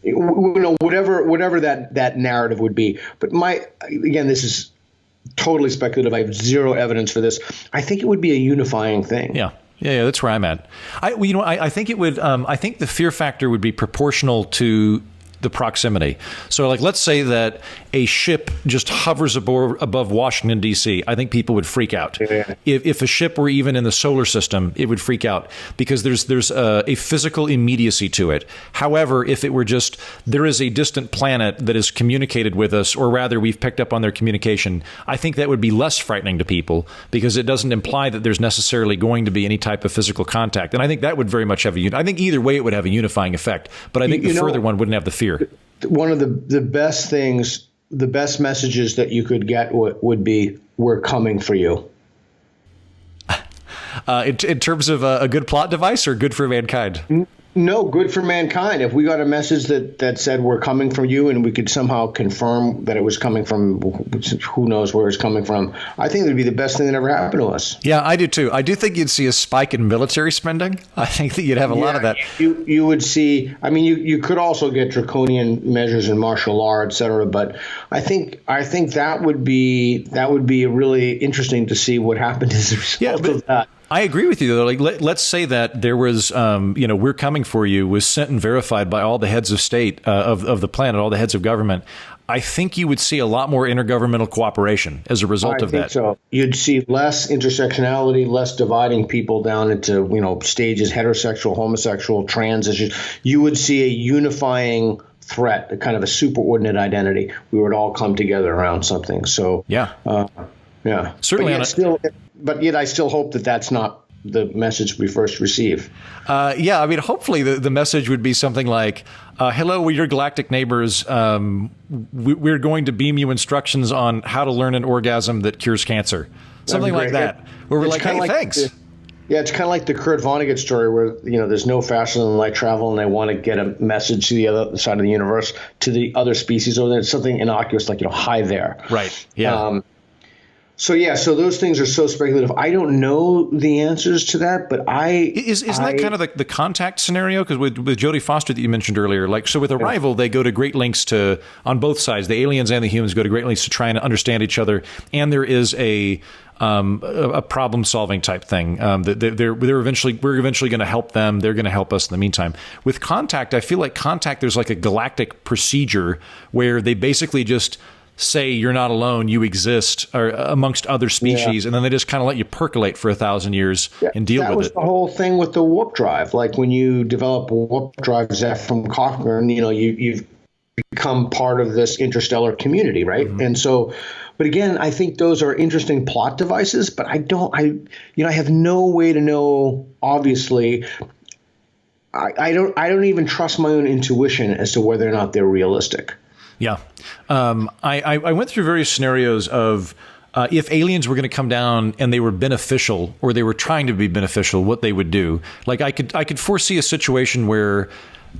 Whatever that narrative would be. But this is totally speculative. I have zero evidence for this. I think it would be a unifying thing. Yeah, that's where I'm at. I think it would. I think the fear factor would be proportional to the proximity. So let's say that a ship just hovers above Washington, D.C. I think people would freak out. Yeah. If a ship were even in the solar system, it would freak out, because there's a physical immediacy to it. However, if it were just there is a distant planet that has communicated with us, or rather we've picked up on their communication, I think that would be less frightening to people, because it doesn't imply that there's necessarily going to be any type of physical contact. And I think that would very much have I think either way it would have a unifying effect, but I think the further one wouldn't have the fear. One of the best things, the best messages that you could get would be, "We're coming for you." In terms of a good plot device, or good for mankind? No, good for mankind. If we got a message that said we're coming from you, and we could somehow confirm that it was coming from who knows where it's coming from, I think it would be the best thing that ever happened to us. Yeah, I do too. I do think you'd see a spike in military spending. I think that you'd have a lot of that. You would see. You could also get draconian measures in martial law, et cetera. But I think that would be really interesting to see what happened as a result of that. I agree with you, though. Like, let's say that there was, "We're coming for you" was sent and verified by all the heads of state of the planet, all the heads of government. I think you would see a lot more intergovernmental cooperation as a result of that. I think so. You'd see less intersectionality, less dividing people down into, stages, heterosexual, homosexual, trans issues. You would see a unifying threat, a kind of a superordinate identity. We would all come together around something. So, yeah. Certainly. But yet I still hope that that's not the message we first receive. Hopefully the message would be something like, hello, we're your galactic neighbors. We're going to beam you instructions on how to learn an orgasm that cures cancer. Something like that. Where we're like, hey, thanks. It's kind of like the Kurt Vonnegut story where, there's no faster than light travel and they want to get a message to the other side of the universe, to the other species, or it's something innocuous like, hi there. Right. Yeah. So those things are so speculative. I don't know the answers to that, but isn't that kind of the contact scenario? Because with Jodie Foster that you mentioned earlier, so with Arrival, they go to great lengths to, on both sides, the aliens and the humans go to great lengths to try and understand each other, and there is a problem solving type thing. We're eventually going to help them. They're going to help us in the meantime. With Contact, I feel like Contact, there's like a galactic procedure where they basically just say you're not alone, you exist, or amongst other species, and then they just kind of let you percolate for 1,000 years and deal with it. That was the whole thing with the warp drive. Like when you develop a warp drive, Zeph from Cochrane, you've become part of this interstellar community, right? Mm-hmm. And so, but again, I think those are interesting plot devices, but I have no way to know, obviously. I don't even trust my own intuition as to whether or not they're realistic. Yeah. I went through various scenarios of if aliens were going to come down and they were beneficial or they were trying to be beneficial, what they would do. Like I could foresee a situation where,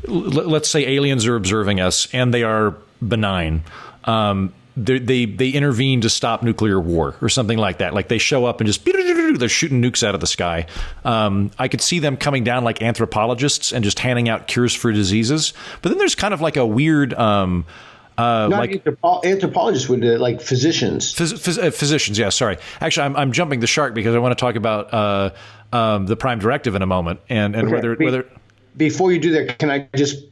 let's say aliens are observing us and they are benign. They intervene to stop nuclear war or something like that. Like they show up and just they're shooting nukes out of the sky. I could see them coming down like anthropologists and just handing out cures for diseases. But then there's kind of like a weird anthropologists would like physicians. Physicians, yeah. Sorry, actually, I'm jumping the shark because I want to talk about the Prime Directive in a moment and okay. whether. Before you do that, can I just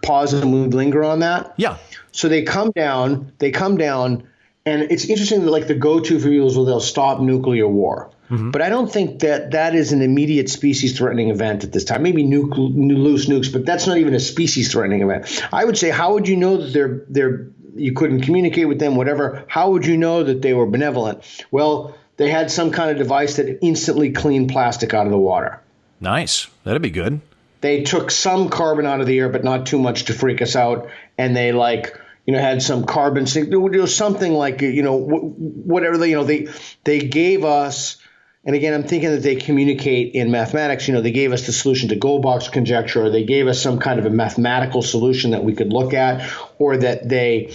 pause and linger on that? Yeah. So they come down, and it's interesting that like the go-to for people is they'll stop nuclear war. Mm-hmm. But I don't think that is an immediate species-threatening event at this time. Maybe loose nukes, but that's not even a species-threatening event. I would say, how would you know that you couldn't communicate with them, whatever? How would you know that they were benevolent? Well, they had some kind of device that instantly cleaned plastic out of the water. Nice. That'd be good. They took some carbon out of the air, but not too much to freak us out. And they had some carbon sink. There was something like, whatever, they gave us. And again, I'm thinking that they communicate in mathematics. They gave us the solution to Goldbach's conjecture, or they gave us some kind of a mathematical solution that we could look at, or that they.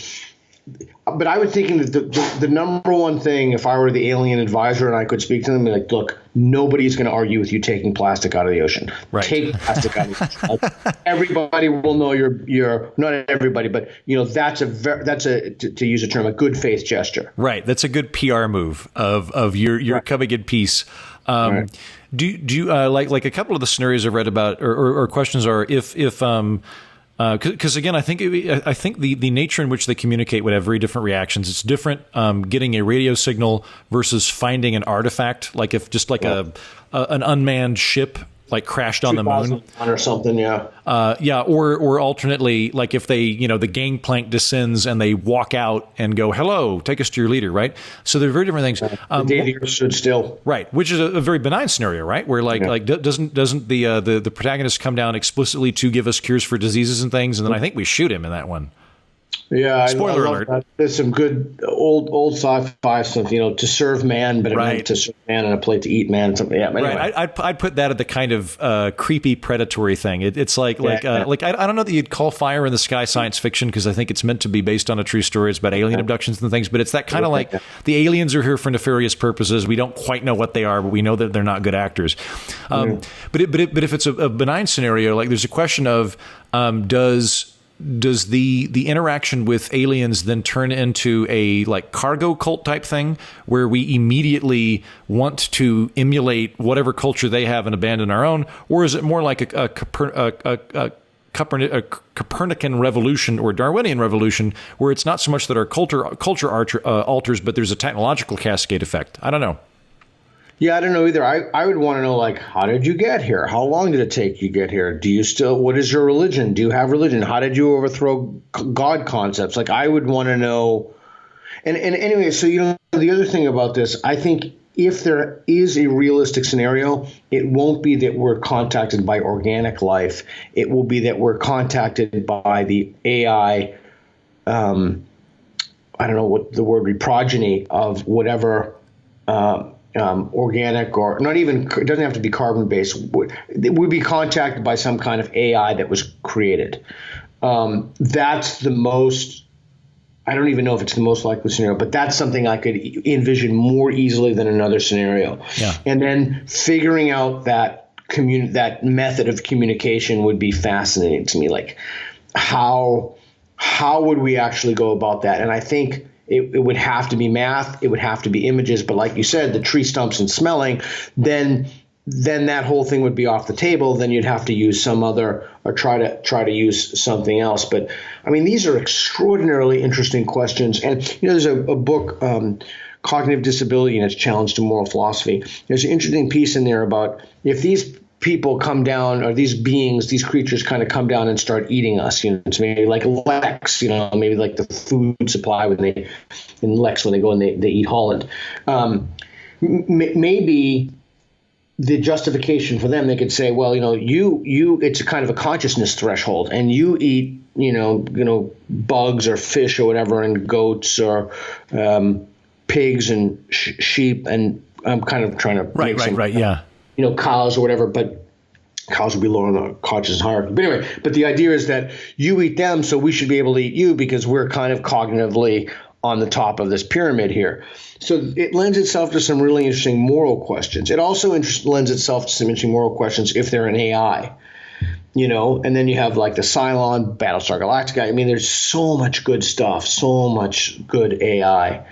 But I was thinking that the number one thing, if I were the alien advisor and I could speak to them, be like, look, nobody's going to argue with you taking plastic out of the ocean. Right. Take plastic out of the ocean. Like, everybody will know you're not everybody, but that's to use a term, a good faith gesture. Right. That's a good PR move of your right. Coming in peace. Right. Do you like a couple of the scenarios I've read about or questions are if because again, I think the nature in which they communicate would have very different reactions. It's different getting a radio signal versus finding an artifact, like if just like an unmanned ship like crashed on the moon or something, or alternately, like if they the gangplank descends and they walk out and go, hello, take us to your leader, right? So they're very different things. The day the Earth stood still, right? Which is a very benign scenario, right? Where doesn't the protagonist come down explicitly to give us cures for diseases and things, and then I think we shoot him in that one. Yeah, spoiler I alert. That. There's some good old sci-fi stuff, to serve man, but right. To serve man on a plate to eat man. Something. Yeah, anyway. Right. I'd put that at the kind of creepy predatory thing. It's like I don't know that you'd call Fire in the Sky science fiction because I think it's meant to be based on a true story. It's about alien abductions and things, but it's that kind of like the aliens are here for nefarious purposes. We don't quite know what they are, but we know that they're not good actors. But if it's a benign scenario, like there's a question of does does the interaction with aliens then turn into a like cargo cult type thing where we immediately want to emulate whatever culture they have and abandon our own, or is it more like a Copernican revolution or Darwinian revolution, where it's not so much that our culture alters, but there's a technological cascade effect? I don't know. Yeah, I don't know either. I would want to know, like, how did you get here? How long did it take you to get here? What is your religion? Do you have religion? How did you overthrow God concepts? Like, I would want to know. And anyway, so, the other thing about this, I think if there is a realistic scenario, it won't be that we're contacted by organic life. It will be that we're contacted by the AI, I don't know what the word, progeny of whatever organic, or not even, it doesn't have to be carbon based, would be contacted by some kind of AI that was created. That's the most, I don't even know if it's the most likely scenario, but that's something I could envision more easily than another scenario. Yeah. And then figuring out that method of communication would be fascinating to me. Like, how would we actually go about that? And I think it would have to be math. It would have to be images. But like you said, the tree stumps and smelling, then that whole thing would be off the table. Then you'd have to use some other, or try to use something else. But I mean, these are extraordinarily interesting questions. And there's a book, Cognitive Disability and Its Challenge to Moral Philosophy. There's an interesting piece in there about if these people come down, or these beings, these creatures kind of come down and start eating us, it's maybe like Lex, maybe like the food supply when they go and they eat Holland. Maybe the justification for them, they could say, well, you it's a kind of a consciousness threshold, and you eat, bugs or fish or whatever, and goats or pigs and sheep, and I'm kind of trying to right, yeah. Cows or whatever, but cows would be lower in the consciousness hierarchy. But anyway, the idea is that you eat them, so we should be able to eat you because we're kind of cognitively on the top of this pyramid here. So it lends itself to some really interesting moral questions. It also lends itself to some interesting moral questions if they're an AI, and then you have like the Cylon, Battlestar Galactica. I mean, there's so much good stuff, so much good AI.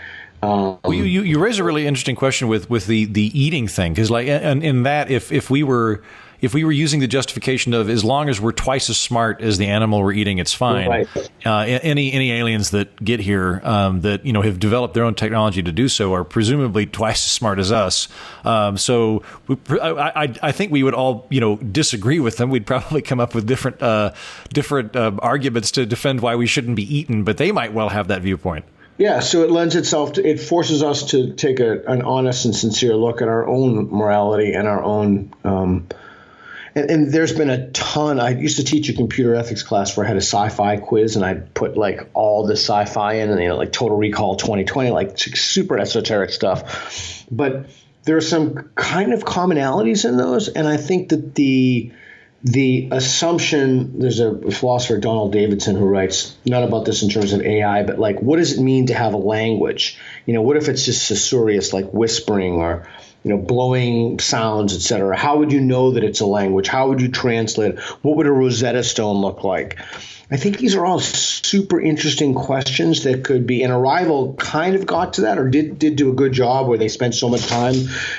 Well, you raise a really interesting question with the eating thing, because like in that if we were using the justification of as long as we're twice as smart as the animal we're eating, it's fine. Right. Any aliens that get here that have developed their own technology to do so are presumably twice as smart as us. So I think we would all disagree with them. We'd probably come up with different arguments to defend why we shouldn't be eaten, but they might well have that viewpoint. Yeah, so it forces us to take an honest and sincere look at our own morality and our own. And there's been a ton. I used to teach a computer ethics class where I had a sci-fi quiz, and I'd put like all the sci-fi in, and like Total Recall 2020, like super esoteric stuff. But there are some kind of commonalities in those, and I think that the assumption, there's a philosopher, Donald Davidson, who writes not about this in terms of AI, but like, what does it mean to have a language? What if it's just susurrus, like whispering or, blowing sounds, et cetera? How would you know that it's a language? How would you translate it? What would a Rosetta Stone look like? I think these are all super interesting questions that could be, and Arrival kind of got to that, or did do a good job where they spent so much time.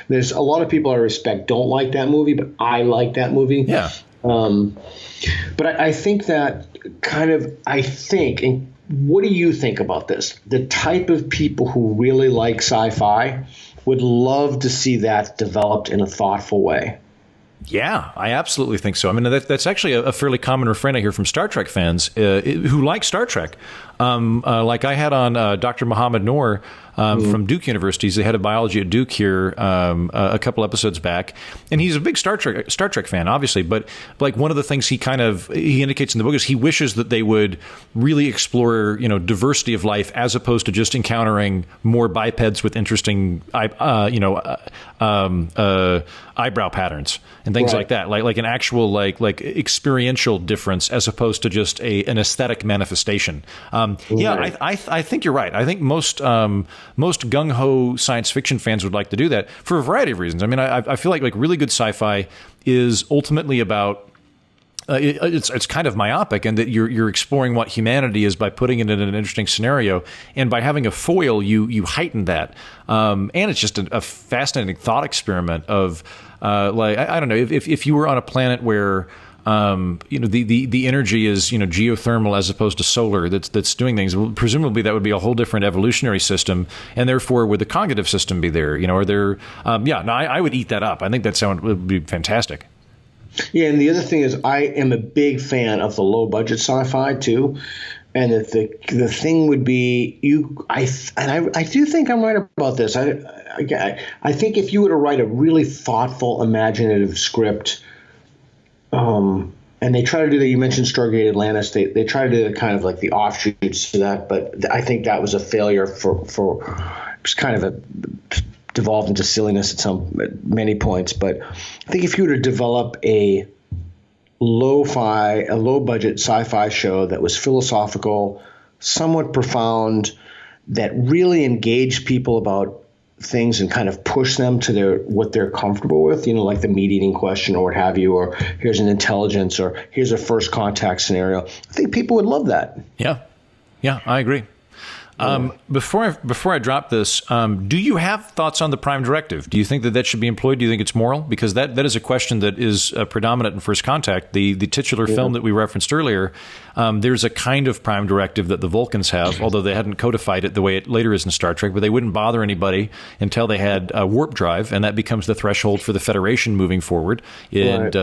There's a lot of people I respect don't like that movie, but I like that movie. Yeah. But I think that and what do you think about this? The type of people who really like sci-fi would love to see that developed in a thoughtful way. Yeah, I absolutely think so. I mean, that's actually a fairly common refrain I hear from Star Trek fans who like Star Trek. Like I had on Dr. Muhammad Noor from Duke University. He's the head of biology at Duke here a couple episodes back. And he's a big Star Trek fan, obviously. But like one of the things he indicates in the book is he wishes that they would really explore, diversity of life as opposed to just encountering more bipeds with interesting, eyebrow patterns and things like that, like an actual like experiential difference as opposed to just an aesthetic manifestation. Yeah, I think you're right. I think most gung-ho science fiction fans would like to do that for a variety of reasons. I mean, I feel like really good sci-fi is ultimately about it's kind of myopic, and that you're exploring what humanity is by putting it in an interesting scenario, and by having a foil, you heighten that, and it's just a fascinating thought experiment of like I don't know, if you were on a planet where the energy is geothermal as opposed to solar that's doing things, well, presumably that would be a whole different evolutionary system, and therefore would the cognitive system be there? I would eat that up. I think that would be fantastic. Yeah, and the other thing is I am a big fan of the low budget sci-fi too, and that the thing would be I do think I'm right about this. I think if you were to write a really thoughtful, imaginative script, and they try to do that. You mentioned Stargate Atlantis. They try to do kind of like the offshoots to that, but I think that was a failure for it's kind of devolved into silliness at many points. But I think if you were to develop a low budget sci-fi show that was philosophical, somewhat profound, that really engaged people about things and kind of push them to what they're comfortable with, like the meat eating question or what have you, or here's an intelligence, or here's a first contact scenario, I think people would love that. Yeah, I agree. Before I drop this, do you have thoughts on the prime directive? Do you think that should be employed? Do you think it's moral? Because that is a question that is predominant in First Contact. The titular film that we referenced earlier, there's a kind of prime directive that the Vulcans have, although they hadn't codified it the way it later is in Star Trek, but they wouldn't bother anybody until they had warp drive, and that becomes the threshold for the Federation moving forward. And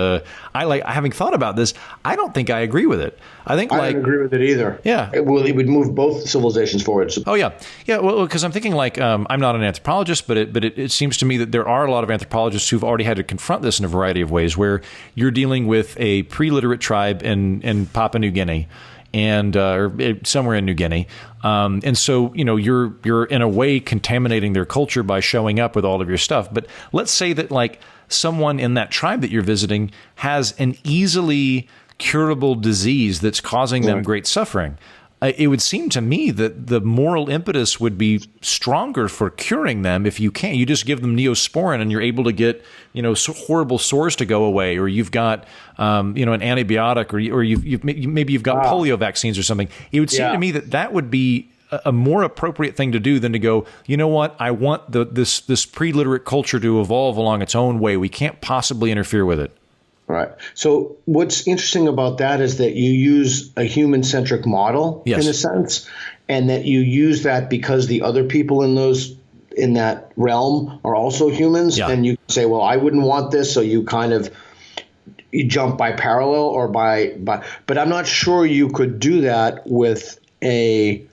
having thought about this, I don't think I agree with it. I don't agree with it either. Yeah. It would move both civilizations forward. Oh, yeah. Yeah, well, because I'm thinking I'm not an anthropologist, but it seems to me that there are a lot of anthropologists who've already had to confront this in a variety of ways, where you're dealing with a pre-literate tribe in Papua New Guinea and or somewhere in New Guinea. And so, you're in a way contaminating their culture by showing up with all of your stuff. But let's say that someone in that tribe that you're visiting has an easily curable disease that's causing them great suffering. It would seem to me that the moral impetus would be stronger for curing them if you can't. You just give them Neosporin and you're able to get, horrible sores to go away, or you've got, an antibiotic, or maybe you've got polio vaccines or something. It would seem to me that would be a more appropriate thing to do than to go, you know what, I want this pre-literate culture to evolve along its own way. We can't possibly interfere with it. Right. So what's interesting about that is that you use a human-centric model in a sense, and that you use that because the other people in that realm are also humans, and you say, well, I wouldn't want this, so you kind of jump by parallel or by but I'm not sure you could do that with a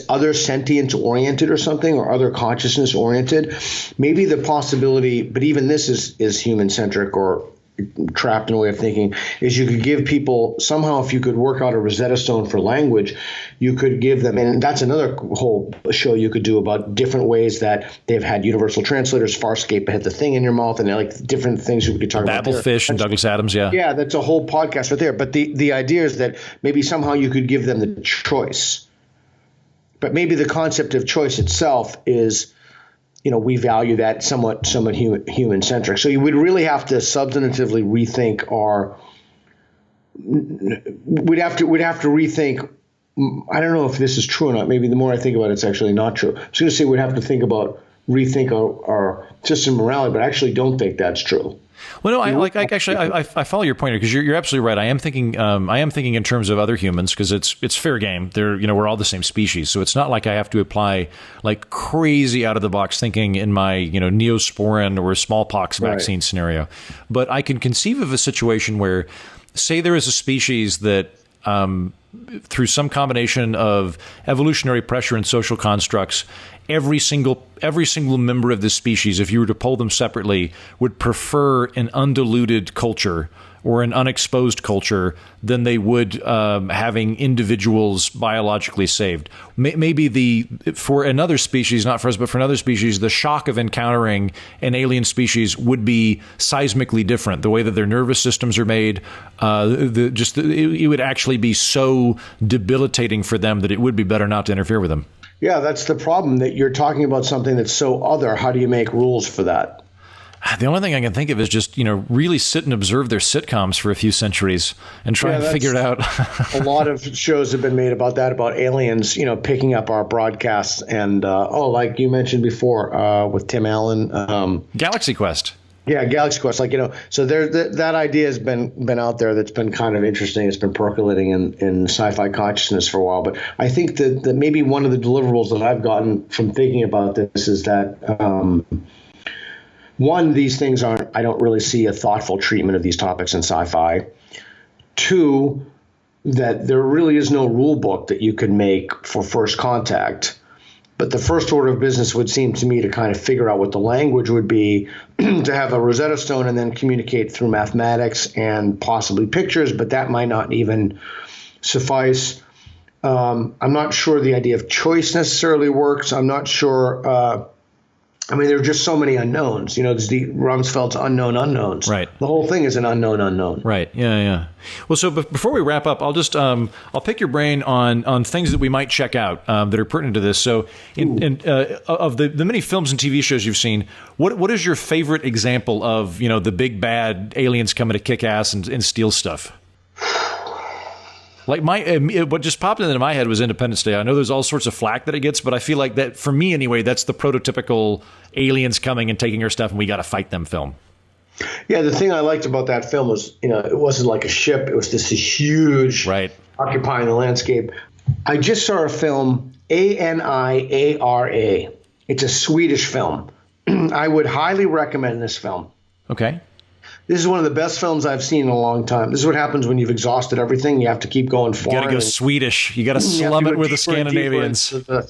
other sentience oriented or something, or other consciousness oriented. Maybe the possibility, but even this is human centric or trapped in a way of thinking, is you could give people somehow, if you could work out a Rosetta Stone for language, you could give them, and that's another whole show you could do about different ways that they've had universal translators. Farscape had the thing in your mouth, and like different things we could talk about. Babelfish and Douglas Adams, yeah, that's a whole podcast right there. But the idea is that maybe somehow you could give them the choice. But maybe the concept of choice itself is, we value that somewhat human centric. So you would really have to substantively rethink we'd have to rethink. I don't know if this is true or not. Maybe the more I think about it, it's actually not true. I was going to say we'd have to rethink our system of morality, but I actually don't think that's true. Well, no, I follow your point here, because you're absolutely right. I am thinking in terms of other humans, because it's fair game. We're all the same species, so it's not like I have to apply like crazy out of the box thinking in my Neosporin or smallpox vaccine scenario. But I can conceive of a situation where, say, there is a species that through some combination of evolutionary pressure and social constructs, every single member of this species, if you were to poll them separately, would prefer an undiluted culture or an unexposed culture than they would having individuals biologically saved. Maybe for another species, not for us, but for another species, the shock of encountering an alien species would be seismically different. The way that their nervous systems are made, it would actually be so debilitating for them that it would be better not to interfere with them. Yeah, that's the problem, that you're talking about something that's so other. How do you make rules for that? The only thing I can think of is just, really sit and observe their sitcoms for a few centuries and try and figure it out. A lot of shows have been made about that, about aliens, picking up our broadcasts. And, like you mentioned before with Tim Allen. Galaxy Quest. Yeah, Galaxy Quest. So that idea has been out there. That's been kind of interesting. It's been percolating in sci-fi consciousness for a while. But I think that maybe one of the deliverables that I've gotten from thinking about this is that one, these things I don't really see a thoughtful treatment of these topics in sci-fi. Two, that there really is no rule book that you could make for first contact. But the first order of business would seem to me to kind of figure out what the language would be, to have a Rosetta Stone and then communicate through mathematics and possibly pictures, but that might not even suffice. I'm not sure the idea of choice necessarily works. I'm not sure. There are just so many unknowns. There's the Rumsfeld's unknown unknowns. Right. The whole thing is an unknown unknown. Right. Yeah. Well, so before we wrap up, I'll just I'll pick your brain on things that we might check out that are pertinent to this. So, of the many films and TV shows you've seen, what is your favorite example of the big bad aliens coming to kick ass and steal stuff? Like what just popped into my head was Independence Day. I know there's all sorts of flack that it gets, but I feel like that, for me anyway, that's the prototypical aliens coming and taking our stuff and we got to fight them film. Yeah, the thing I liked about that film was, it wasn't like a ship. It was this huge, occupying the landscape. I just saw a film, Aniara. It's a Swedish film. I would highly recommend this film. Okay. This is one of the best films I've seen in a long time. This is what happens when you've exhausted everything. You have to keep going foreign. You got to go Swedish. You got to slum it with the Scandinavians. I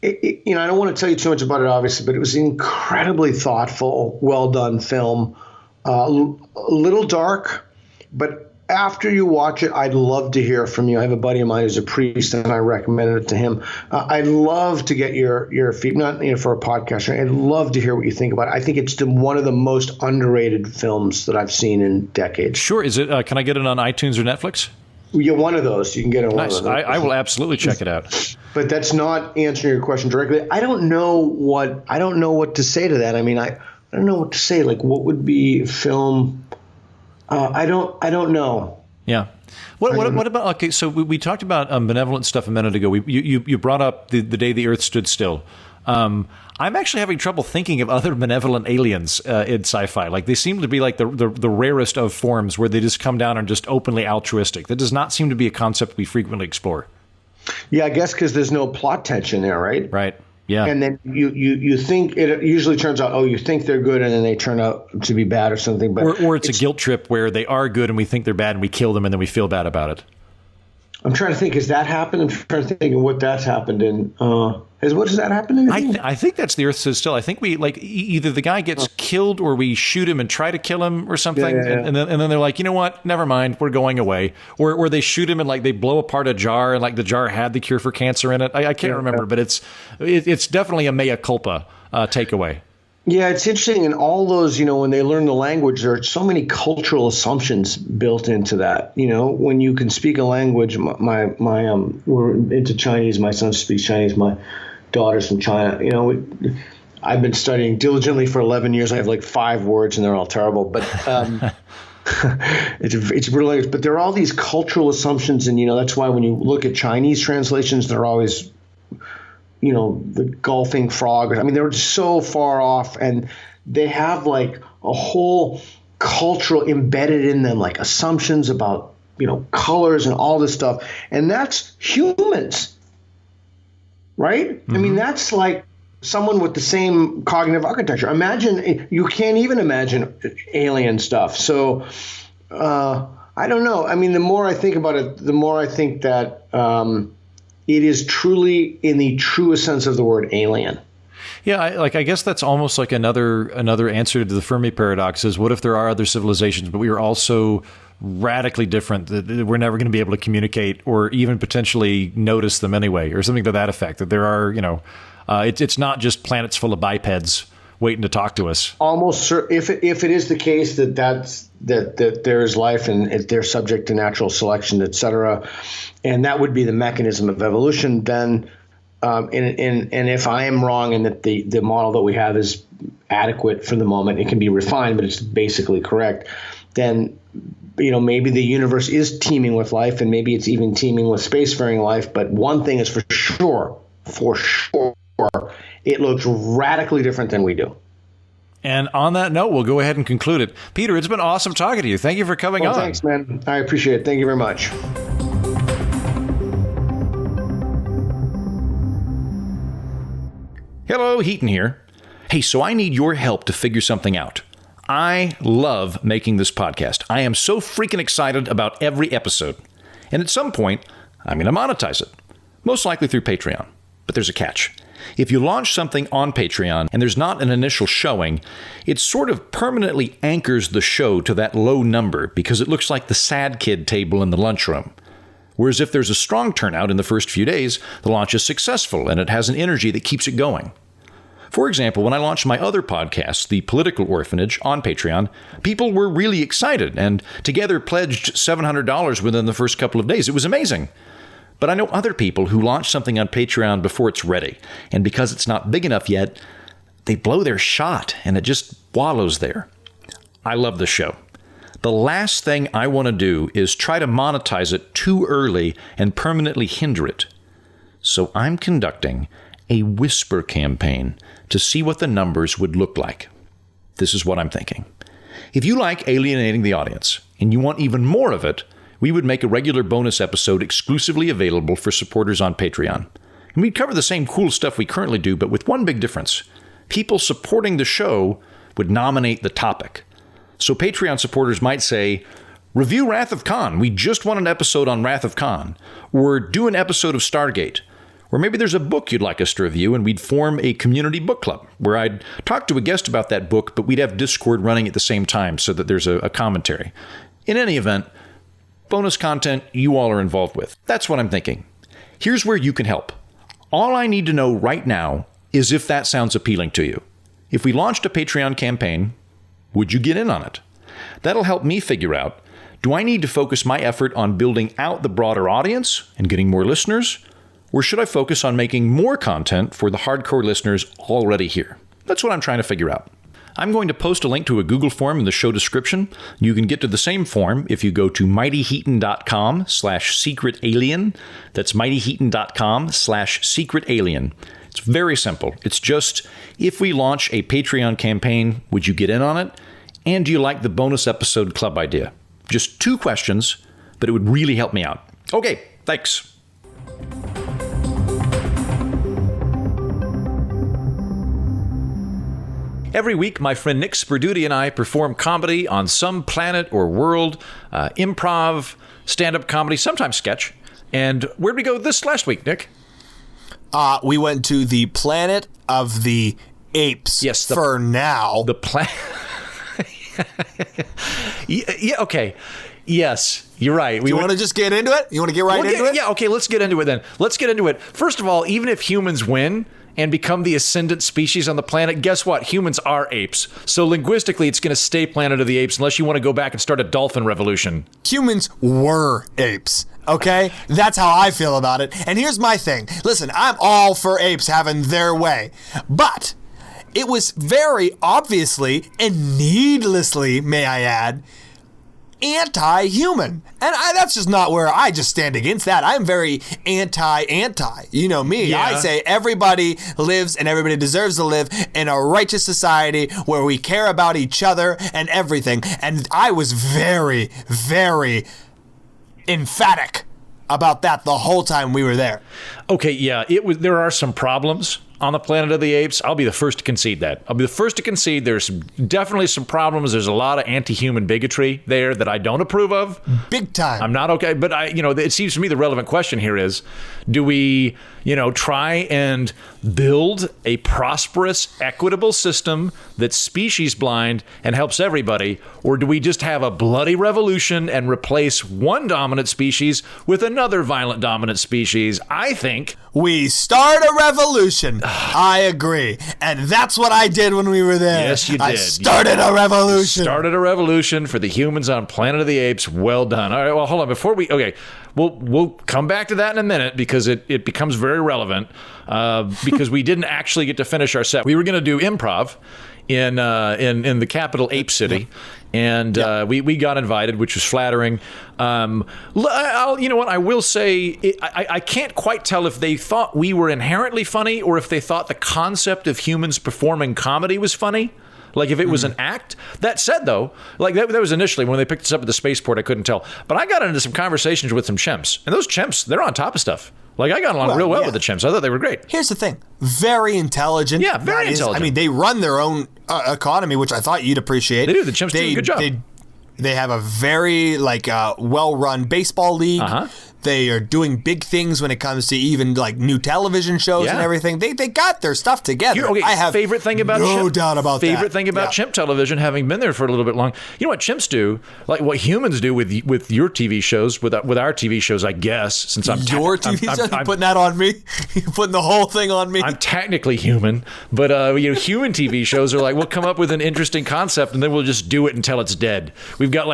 don't want to tell you too much about it, obviously, but it was an incredibly thoughtful, well-done film. A little dark, but after you watch it, I'd love to hear from you. I have a buddy of mine who's a priest, and I recommended it to him. I'd love to get your feedback, not for a podcast. I'd love to hear what you think about it. I think it's one of the most underrated films that I've seen in decades. Sure. Is it? Can I get it on iTunes or Netflix? Yeah, one of those. You can get it on one of those. I will absolutely check it out. But that's not answering your question directly. I don't know what to say to that. I don't know what to say. Like, what would be film? I don't know. Yeah. What about, okay, so we talked about benevolent stuff a minute ago. You brought up the day the Earth stood still. I'm actually having trouble thinking of other benevolent aliens in sci-fi. Like, they seem to be like the rarest of forms where they just come down and just openly altruistic. That does not seem to be a concept we frequently explore. Yeah, I guess because there's no plot tension there, right? Right. Yeah. And then you think it usually turns out, you think they're good and then they turn out to be bad or something. But or it's a guilt trip where they are good and we think they're bad and we kill them and then we feel bad about it. I'm trying to think, has that happened? I'm trying to think of what that's happened in. What does that happen in? I think that's the Earth stood still. I think we either the guy gets killed or we shoot him and try to kill him or something, yeah. And then they're like, you know what? Never mind, we're going away. Or they shoot him and they blow apart a jar and the jar had the cure for cancer in it. I can't remember, but it's definitely a mea culpa takeaway. Yeah, it's interesting. In all those, when they learn the language, there are so many cultural assumptions built into that. When you can speak a language, we're into Chinese. My son speaks Chinese. My daughter's from China. I've been studying diligently for 11 years. I have 5 words, and they're all terrible. But it's brilliant. But there are all these cultural assumptions, and that's why when you look at Chinese translations, they're always the golfing frog. They're just so far off, and they have a whole cultural embedded in them, assumptions about, colors and all this stuff. And that's humans, right? Mm-hmm. That's like someone with the same cognitive architecture. You can't even imagine alien stuff. So I don't know. The more I think about it, the more I think that it is truly, in the truest sense of the word, alien. Yeah, I guess that's almost like another answer to the Fermi Paradox is, what if there are other civilizations, but we are all so radically different that we're never going to be able to communicate or even potentially notice them anyway, or something to that effect, that there are, it's not just planets full of bipeds waiting to talk to us. Almost, if it is the case that there's life and they're subject to natural selection, et cetera, and that would be the mechanism of evolution, then And if I am wrong and that the model that we have is adequate for the moment, it can be refined, but it's basically correct, then maybe the universe is teeming with life, and maybe it's even teeming with spacefaring life. But one thing is for sure, it looks radically different than we do. And on that note, we'll go ahead and conclude it. Peter, it's been awesome talking to you. Thank you for coming on. Thanks, man. I appreciate it. Thank you very much. Hello, Heaton here. Hey, so I need your help to figure something out. I love making this podcast. I am so freaking excited about every episode. And at some point, I'm going to monetize it. Most likely through Patreon. But there's a catch. If you launch something on Patreon and there's not an initial showing, it sort of permanently anchors the show to that low number because it looks like the sad kid table in the lunchroom. Whereas if there's a strong turnout in the first few days, the launch is successful and it has an energy that keeps it going. For example, when I launched my other podcast, The Political Orphanage, on Patreon, people were really excited and together pledged $700 within the first couple of days. It was amazing. But I know other people who launch something on Patreon before it's ready, and because it's not big enough yet, they blow their shot and it just wallows there. I love the show. The last thing I want to do is try to monetize it too early and permanently hinder it. So I'm conducting a whisper campaign to see what the numbers would look like. This is what I'm thinking. If you like alienating the audience and you want even more of it, we would make a regular bonus episode exclusively available for supporters on Patreon. And we'd cover the same cool stuff we currently do, but with one big difference. People supporting the show would nominate the topic. So Patreon supporters might say, review Wrath of Khan. We just want an episode on Wrath of Khan. Or do an episode of Stargate. Or maybe there's a book you'd like us to review, and we'd form a community book club where I'd talk to a guest about that book, but we'd have Discord running at the same time so that there's a commentary. In any event, bonus content you all are involved with. That's what I'm thinking. Here's where you can help. All I need to know right now is if that sounds appealing to you. If we launched a Patreon campaign, would you get in on it? That'll help me figure out, do I need to focus my effort on building out the broader audience and getting more listeners? Or should I focus on making more content for the hardcore listeners already here? That's what I'm trying to figure out. I'm going to post a link to a Google form in the show description. You can get to the same form if you go to mightyheaton.com/secretalien. That's mightyheaton.com/secretalien. It's very simple. It's just, if we launch a Patreon campaign, would you get in on it? And do you like the bonus episode club idea? Just 2 questions, but it would really help me out. Okay, thanks. Every week, my friend Nick Sperduti and I perform comedy on some planet or world, improv, stand-up comedy, sometimes sketch. And where'd we go this last week, Nick? We went to the planet of the apes. Yes, for now. The planet. Yeah. Okay. Yes, you're right. You want to just get into it? You want to get right into it? Yeah. Okay. Let's get into it then. Let's get into it. First of all, even if humans win and become the ascendant species on the planet, guess what? Humans are apes. So linguistically, it's going to stay Planet of the Apes unless you want to go back and start a dolphin revolution. Humans were apes. Okay? That's how I feel about it. And here's my thing. Listen, I'm all for apes having their way. But it was very obviously and needlessly, may I add, anti-human. And that's just not where I just stand against that. I'm very anti. You know me. Yeah. I say everybody lives and everybody deserves to live in a righteous society where we care about each other and everything. And I was very, very emphatic about that the whole time we were there. Okay, yeah, there are some problems on the Planet of the Apes. I'll be the first to concede that. I'll be the first to concede there's definitely some problems. There's a lot of anti-human bigotry there that I don't approve of. Big time. I'm not okay, but it seems to me the relevant question here is, do we, try and build a prosperous, equitable system that's species blind and helps everybody, or do we just have a bloody revolution and replace one dominant species with another violent dominant species? I think We start a revolution. I agree. And that's what I did when we were there. Yes, you did. I started a revolution. Started a revolution for the humans on Planet of the Apes. Well done. All right, well, hold on. Before we... Okay, we'll come back to that in a minute because it becomes very relevant because we didn't actually get to finish our set. We were going to do improv in the capital Ape City. And we got invited, which was flattering. You know what? I will say I can't quite tell if they thought we were inherently funny or if they thought the concept of humans performing comedy was funny. Like if it was an act. That said, though, like that was initially when they picked us up at the spaceport, I couldn't tell. But I got into some conversations with some chimps. And those chimps, they're on top of stuff. Like I got along real well with the chimps. I thought they were great. Here's the thing. Very intelligent. Yeah, very intelligent. I mean, they run their own economy, which I thought you'd appreciate. They do. The chimps do a good job. They have a very well-run baseball league. They are doing big things when it comes to even like new television shows and everything. They got their stuff together. I have favorite thing about no doubt about favorite that. thing about chimp television, having been there for a little bit long. You know what chimps do? Like what humans do with your TV shows, with our TV shows, I guess. Since I'm your TV shows, you're putting that on me. You're putting the whole thing on me. I'm technically human, but human TV shows are like we'll come up with an interesting concept and then we'll just do it until it's dead. We've got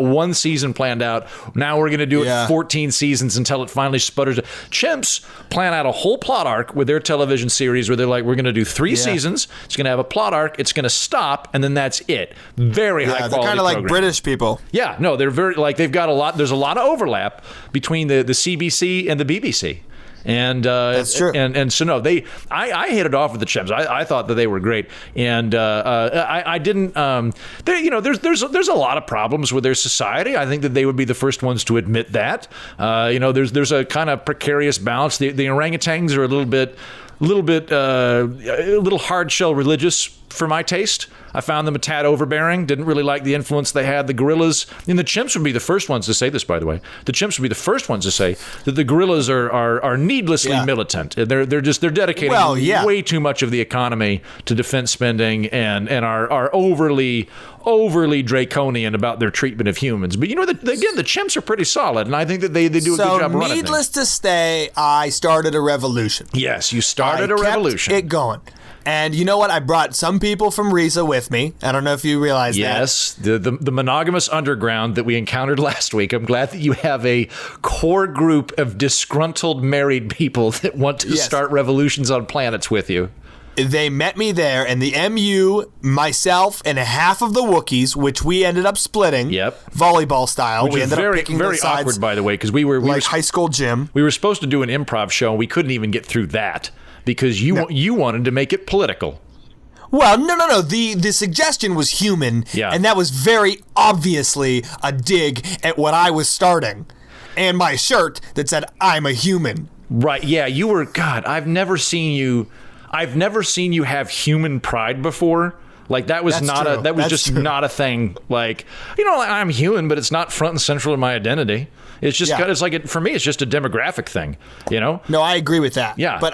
one season planned out. Now we're gonna do it 14 seasons until it finally sputters. Chimps plan out a whole plot arc with their television series where they're like, we're going to do 3 seasons. It's going to have a plot arc. It's going to stop, and then that's it. Very high quality. They're kind of like British people. Yeah, no, they're very like they've got a lot. There's a lot of overlap between the CBC and the BBC. And that's true. And so no, I hit it off with the chimps. I thought that they were great, and I didn't. There's a lot of problems with their society. I think that they would be the first ones to admit that. There's a kind of precarious balance. The orangutans are a little hard shell religious for my taste. I found them a tad overbearing, didn't really like the influence they had. The gorillas, and the chimps would be the first ones to say this, by the way. The chimps would be the first ones to say that the gorillas are needlessly militant. They're dedicating way too much of the economy to defense spending and are overly draconian about their treatment of humans. But the chimps are pretty solid, and I think that they do a good job running things. Needless to say, I started a revolution. Yes, you started a revolution. It going. And you know what? I brought some people from Riza with me. I don't know if you realize that. Yes, the monogamous underground that we encountered last week. I'm glad that you have a core group of disgruntled married people that want to start revolutions on planets with you. They met me there, and the MU, myself, and half of the Wookiees, which we ended up splitting, volleyball style. Which we ended up picking very awkward, by the way, because we were high school gym. We were supposed to do an improv show, and we couldn't even get through that because you wanted to make it political. Well, no. The suggestion was human, and that was very obviously a dig at what I was starting, and my shirt that said "I'm a human." Right? Yeah, you were. God, I've never seen you have human pride before. Like that was not a thing. Like, I'm human, but it's not front and central in my identity. It's just for me, it's just a demographic thing, No, I agree with that. Yeah. But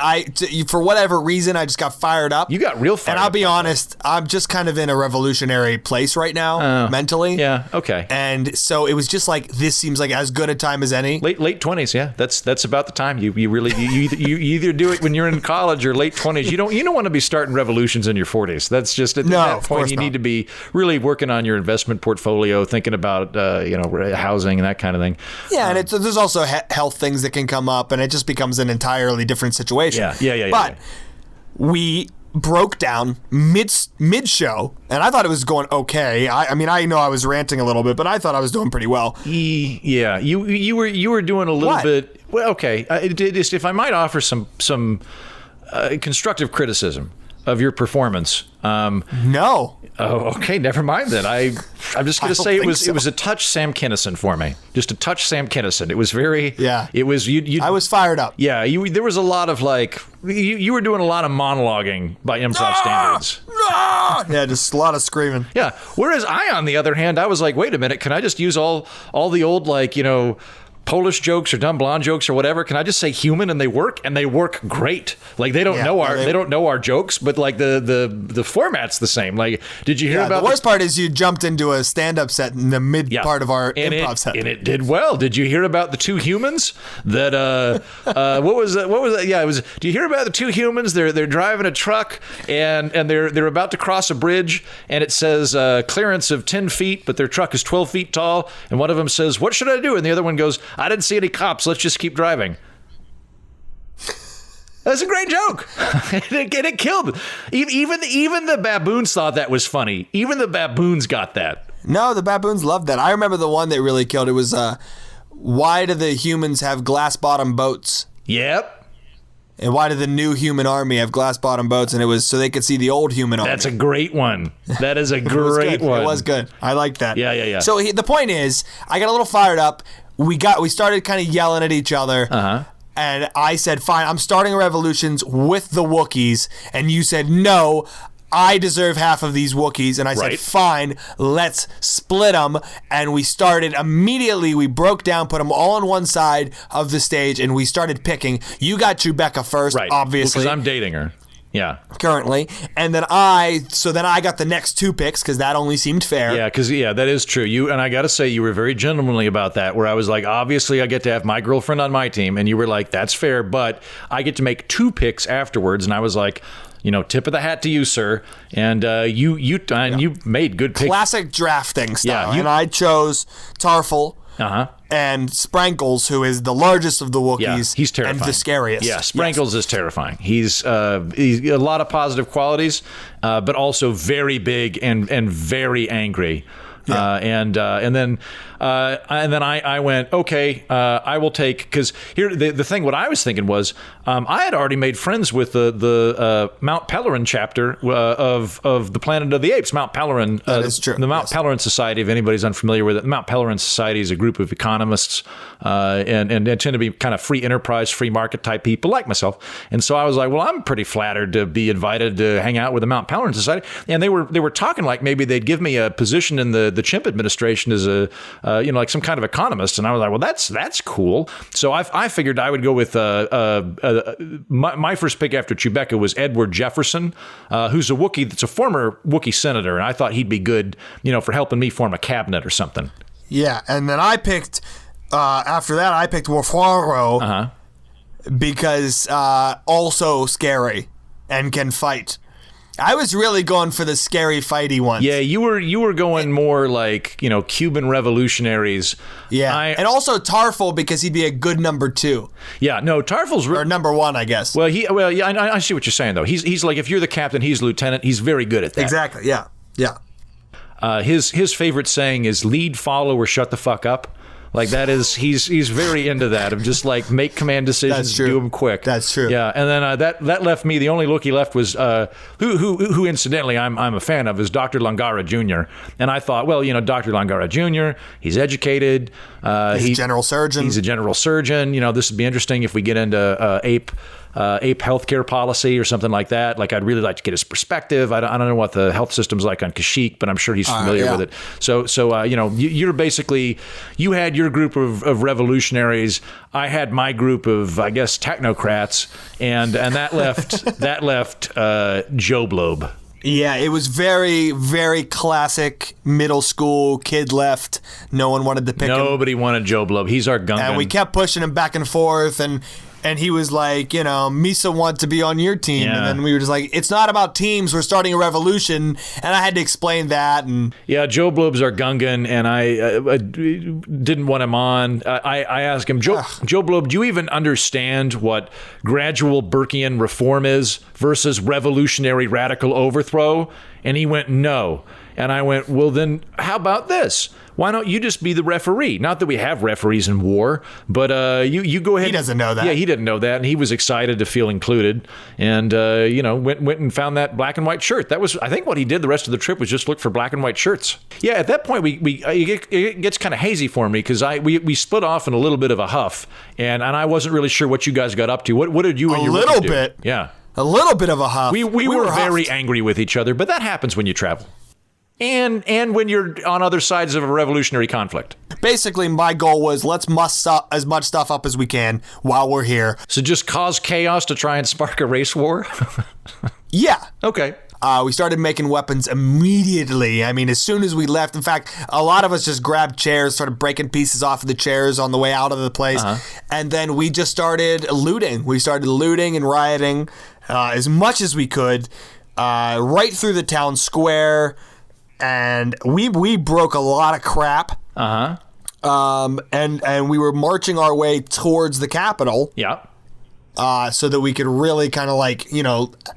for whatever reason, I just got fired up. You got real fired up. And I'll be honest, I'm just kind of in a revolutionary place right now, mentally. Yeah, okay. And so it was just like, this seems like as good a time as any. Late 20s, yeah. That's about the time. You either do it when you're in college or late 20s. You don't want to be starting revolutions in your 40s. That's just at that point you need to be really working on your investment portfolio, thinking about housing and that kind of thing. Yeah, and there's also health things that can come up, and it just becomes an entirely different situation. Yeah. But we broke down mid-show, and I thought it was going okay. I mean, I know I was ranting a little bit, but I thought I was doing pretty well. Yeah, you were doing a little bit. Well, okay. If I might offer some constructive criticism of your performance. No. Oh, okay. Never mind then. I'm just going to say it was a touch Sam Kinison for me. Just a touch Sam Kinison. It was very. Yeah. It was you. I was fired up. Yeah. There was a lot of you were doing a lot of monologuing by improv standards. Yeah, just a lot of screaming. Yeah. Whereas I, on the other hand, I was like, wait a minute, can I just use all the old Polish jokes or dumb blonde jokes or whatever. Can I just say human and they work great. Like they don't know our jokes, but like the format's the same. Like, did you hear about the worst part is you jumped into a stand-up set in the mid part of our improv set. And it did well. Did you hear about the two humans that what was that? Yeah, it was. Do you hear about the two humans? They're driving a truck and they're about to cross a bridge and it says clearance of 10 feet, but their truck is 12 feet tall. And one of them says, "What should I do?" And the other one goes, "I didn't see any cops. Let's just keep driving." That's a great joke. And it killed. Even the baboons thought that was funny. Even the baboons got that. No, the baboons loved that. I remember the one that really killed. It was, why do the humans have glass-bottom boats? Yep. And why did the new human army have glass-bottom boats? And it was so they could see the old human army. That's a great one. That is a great one. It was good. I liked that. Yeah. So the point is, I got a little fired up. We started kind of yelling at each other. Uh-huh. And I said, fine, I'm starting revolutions with the Wookiees. And you said, no, I deserve half of these Wookiees. And I said, fine, let's split them. And we started immediately. We broke down, put them all on one side of the stage, and we started picking. You got Trebecca first, obviously. Because I'm dating her. Yeah. Currently. And then I got the next two picks because that only seemed fair. Yeah, because, that is true. And I got to say, you were very gentlemanly about that, where I was like, obviously, I get to have my girlfriend on my team. And you were like, that's fair, but I get to make two picks afterwards. And I was like, tip of the hat to you, sir. And you made good picks. Classic drafting style. Yeah, and I chose Tarful. Uh-huh. And Sprankles, who is the largest of the Wookiees. Yeah, he's terrifying. And the scariest. Yeah, Sprankles is terrifying. He's a lot of positive qualities, but also very big and very angry. Yeah. And then I went, okay, I will take, because here the thing. What I was thinking was, I had already made friends with the Mount Pelerin chapter of the Planet of the Apes. Mount Pelerin, that is true. The Mount Pelerin Society. If anybody's unfamiliar with it, the Mount Pelerin Society is a group of economists, and tend to be kind of free enterprise, free market type people like myself. And so I was like, well, I'm pretty flattered to be invited to hang out with the Mount Pelerin Society. And they were talking like maybe they'd give me a position in the Chimp administration as a like some kind of economist. And I was like, well, that's cool. So I figured I would go with my first pick after Trebecca was Edward Jefferson, who's a Wookiee that's a former Wookiee senator, and I thought he'd be good, for helping me form a cabinet or something. Yeah, and then I picked after that I picked Warfaro because also scary and can fight. I was really going for the scary fighty ones. Yeah, you were going more like, Cuban revolutionaries. Yeah, and also Tarful because he'd be a good number 2. Yeah, no, Tarful's or number 1, I guess. Well, yeah, I see what you're saying though. He's like, if you're the captain, he's lieutenant. He's very good at that. Exactly. Yeah. His favorite saying is "lead, follow, or shut the fuck up." Like that is, he's very into that of just like make command decisions, do them quick. That's true. Yeah, and then that left me. The only Wookiee left was who incidentally I'm a fan of is Dr. Langara Jr. And I thought, well, Dr. Langara Jr. He's educated. He's a general surgeon. He's a general surgeon. This would be interesting if we get into ape healthcare policy or something like that. Like, I'd really like to get his perspective. I don't know what the health system's like on Kashyyyk, but I'm sure he's familiar with it. So you're basically, you had your group of revolutionaries. I had my group of, I guess, technocrats, and that left Joe Blob. Yeah, it was very, very classic middle school kid left. No one wanted to pick him. Nobody wanted Joe Blob. He's our Gungan. And we kept pushing him back and forth, and he was like, Misa wants to be on your team. Yeah. And then we were just like, it's not about teams. We're starting a revolution. And I had to explain that. And yeah, Joe Blob's our Gungan, and I didn't want him on. I asked him, Joe Blob, do you even understand what gradual Burkean reform is versus revolutionary radical overthrow? And he went, no. And I went, well, then how about this? Why don't you just be the referee? Not that we have referees in war, but you go ahead. He doesn't know that. Yeah, he didn't know that, and he was excited to feel included, and went and found that black and white shirt. That was, I think, what he did the rest of the trip was just look for black and white shirts. Yeah, at that point it gets kind of hazy for me because we split off in a little bit of a huff, and I wasn't really sure what you guys got up to. What did you and your little do? bit? Yeah, a little bit of a huff. We were very angry with each other, but that happens when you travel. and when you're on other sides of a revolutionary conflict. Basically, my goal was let's muss up as much stuff up as we can while we're here. So just cause chaos to try and spark a race war? Yeah. Okay. We started making weapons immediately. I mean, as soon as we left. In fact, a lot of us just grabbed chairs, started breaking pieces off of the chairs on the way out of the place. And then we just started looting. We started looting and rioting as much as we could right through the town square. And we broke a lot of crap. And we were marching our way towards the Capitol. Yeah. So that we could really kind of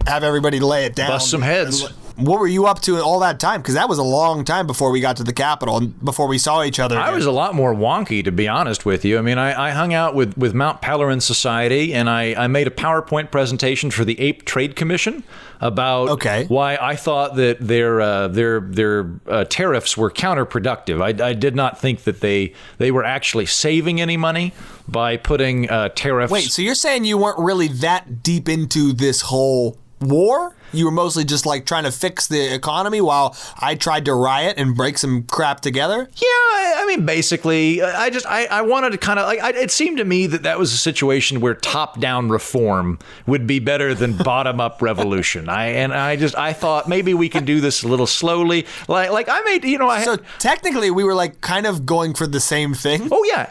have everybody lay it down. Bust some heads. What were you up to all that time? Because that was a long time before we got to the Capitol and before we saw each other. I was a lot more wonky, to be honest with you. I mean, I hung out with Mount Pelerin Society, and I made a PowerPoint presentation for the Ape Trade Commission about why I thought that their tariffs were counterproductive. I did not think that they were actually saving any money by putting tariffs. Wait, so you're saying you weren't really that deep into this whole war? You were mostly just trying to fix the economy while I tried to riot and break some crap together? Yeah, I mean, basically, I wanted to kind of it seemed to me that was a situation where top-down reform would be better than bottom-up revolution. I thought maybe we could do this a little slowly. So technically, we were kind of going for the same thing. Oh yeah.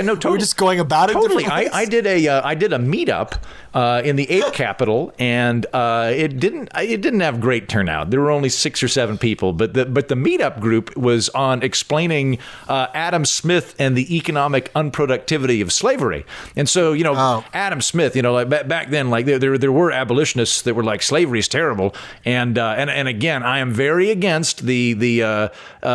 No, totally. We're just going about it totally. different ways? I did a meetup in the Ape Capital, and it didn't have great turnout. There were only 6 or 7 people, but the meetup group was on explaining Adam Smith and the economic unproductivity of slavery. And so, Adam Smith, back then, there were abolitionists that were like, slavery is terrible. And again, I am very against the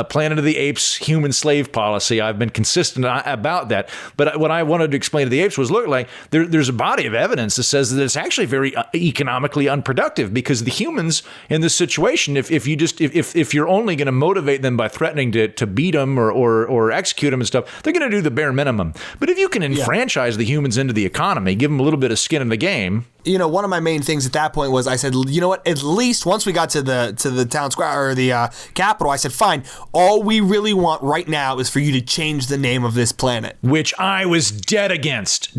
Planet of the Apes human slave policy. I've been consistent about that. But what I wanted to explain to the apes was, look, there's a body of evidence that says that it's actually very economically unproductive, because the humans in this situation, if you're only going to motivate them by threatening to beat them or execute them and stuff, they're going to do the bare minimum. But if you can enfranchise the humans into the economy, give them a little bit of skin in the game. One of my main things at that point was I said, you know what, at least once we got to the town square or the Capitol, I said, fine, all we really want right now is for you to change the name of this planet. Which I was dead against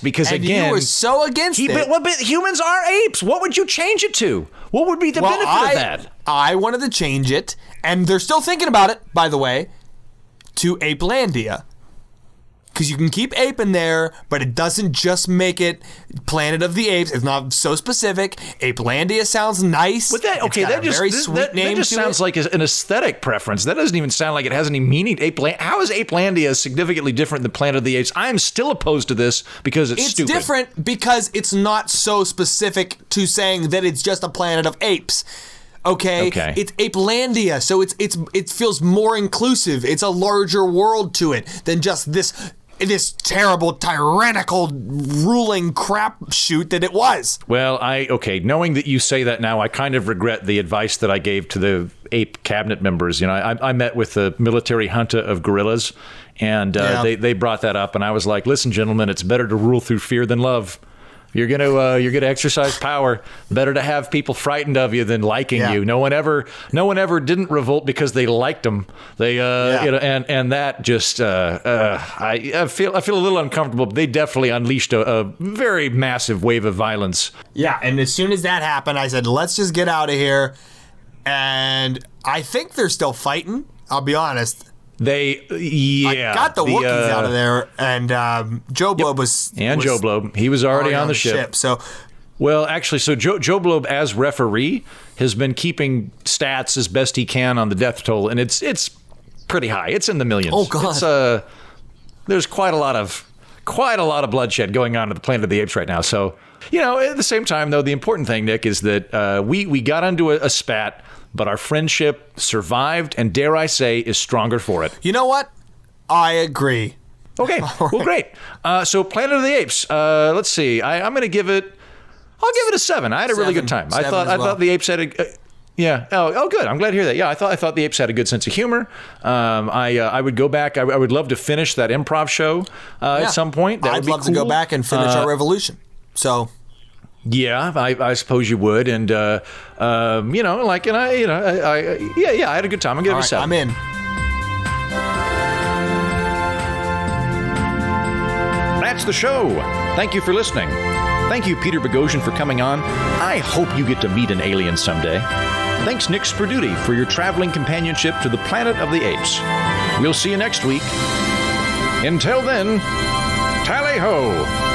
because, and again, you were so against it. But humans are apes. What would you change it to? What would be the benefit of that? I wanted to change it, and they're still thinking about it, by the way, to Apelandia. Because you can keep ape in there, but it doesn't just make it Planet of the Apes. It's not so specific. Apelandia sounds nice. But that just sounds like an aesthetic preference. That doesn't even sound like it has any meaning. How is Apelandia significantly different than Planet of the Apes? I'm still opposed to this because it's stupid. It's different because it's not so specific to saying that it's just a planet of apes. Okay. It's Apelandia, so it feels more inclusive. It's a larger world to it than just this terrible, tyrannical, ruling crapshoot that it was. Well, knowing that you say that now, I kind of regret the advice that I gave to the ape cabinet members. I met with the military junta of gorillas, and they brought that up, and I was like, listen, gentlemen, it's better to rule through fear than love. You're gonna exercise power. Better to have people frightened of you than liking you. No one ever didn't revolt because they liked them. They and that just I feel a little uncomfortable. But they definitely unleashed a very massive wave of violence. Yeah, and as soon as that happened, I said, let's just get out of here. And I think they're still fighting. I'll be honest. I got the Wookiees out of there, and Joe Blob was Joe Blob. He was already on the ship. So, well, actually, so Joe Blob as referee has been keeping stats as best he can on the death toll, and it's pretty high. It's in the millions. Oh God! It's, there's quite a lot of bloodshed going on at the Planet of the Apes right now. So, at the same time, though, the important thing, Nick, is that we got into a spat. But our friendship survived, and dare I say, is stronger for it. You know what? I agree. Okay, well, great. So Planet of the Apes. Let's see. I'm going to give it. I'll give it a 7. I had a really good time. I thought the apes had a. Yeah. Oh, good. I'm glad to hear that. Yeah, I thought the apes had a good sense of humor. I would go back. I would love to finish that improv show at some point. I'd love to go back and finish our revolution. So. Yeah, I suppose you would, and I had a good time. I'm giving it a 7. I'm in. That's the show. Thank you for listening. Thank you, Peter Bogosian, for coming on. I hope you get to meet an alien someday. Thanks, Nick Sperduti, for your traveling companionship to the planet of the apes. We'll see you next week. Until then, tally-ho!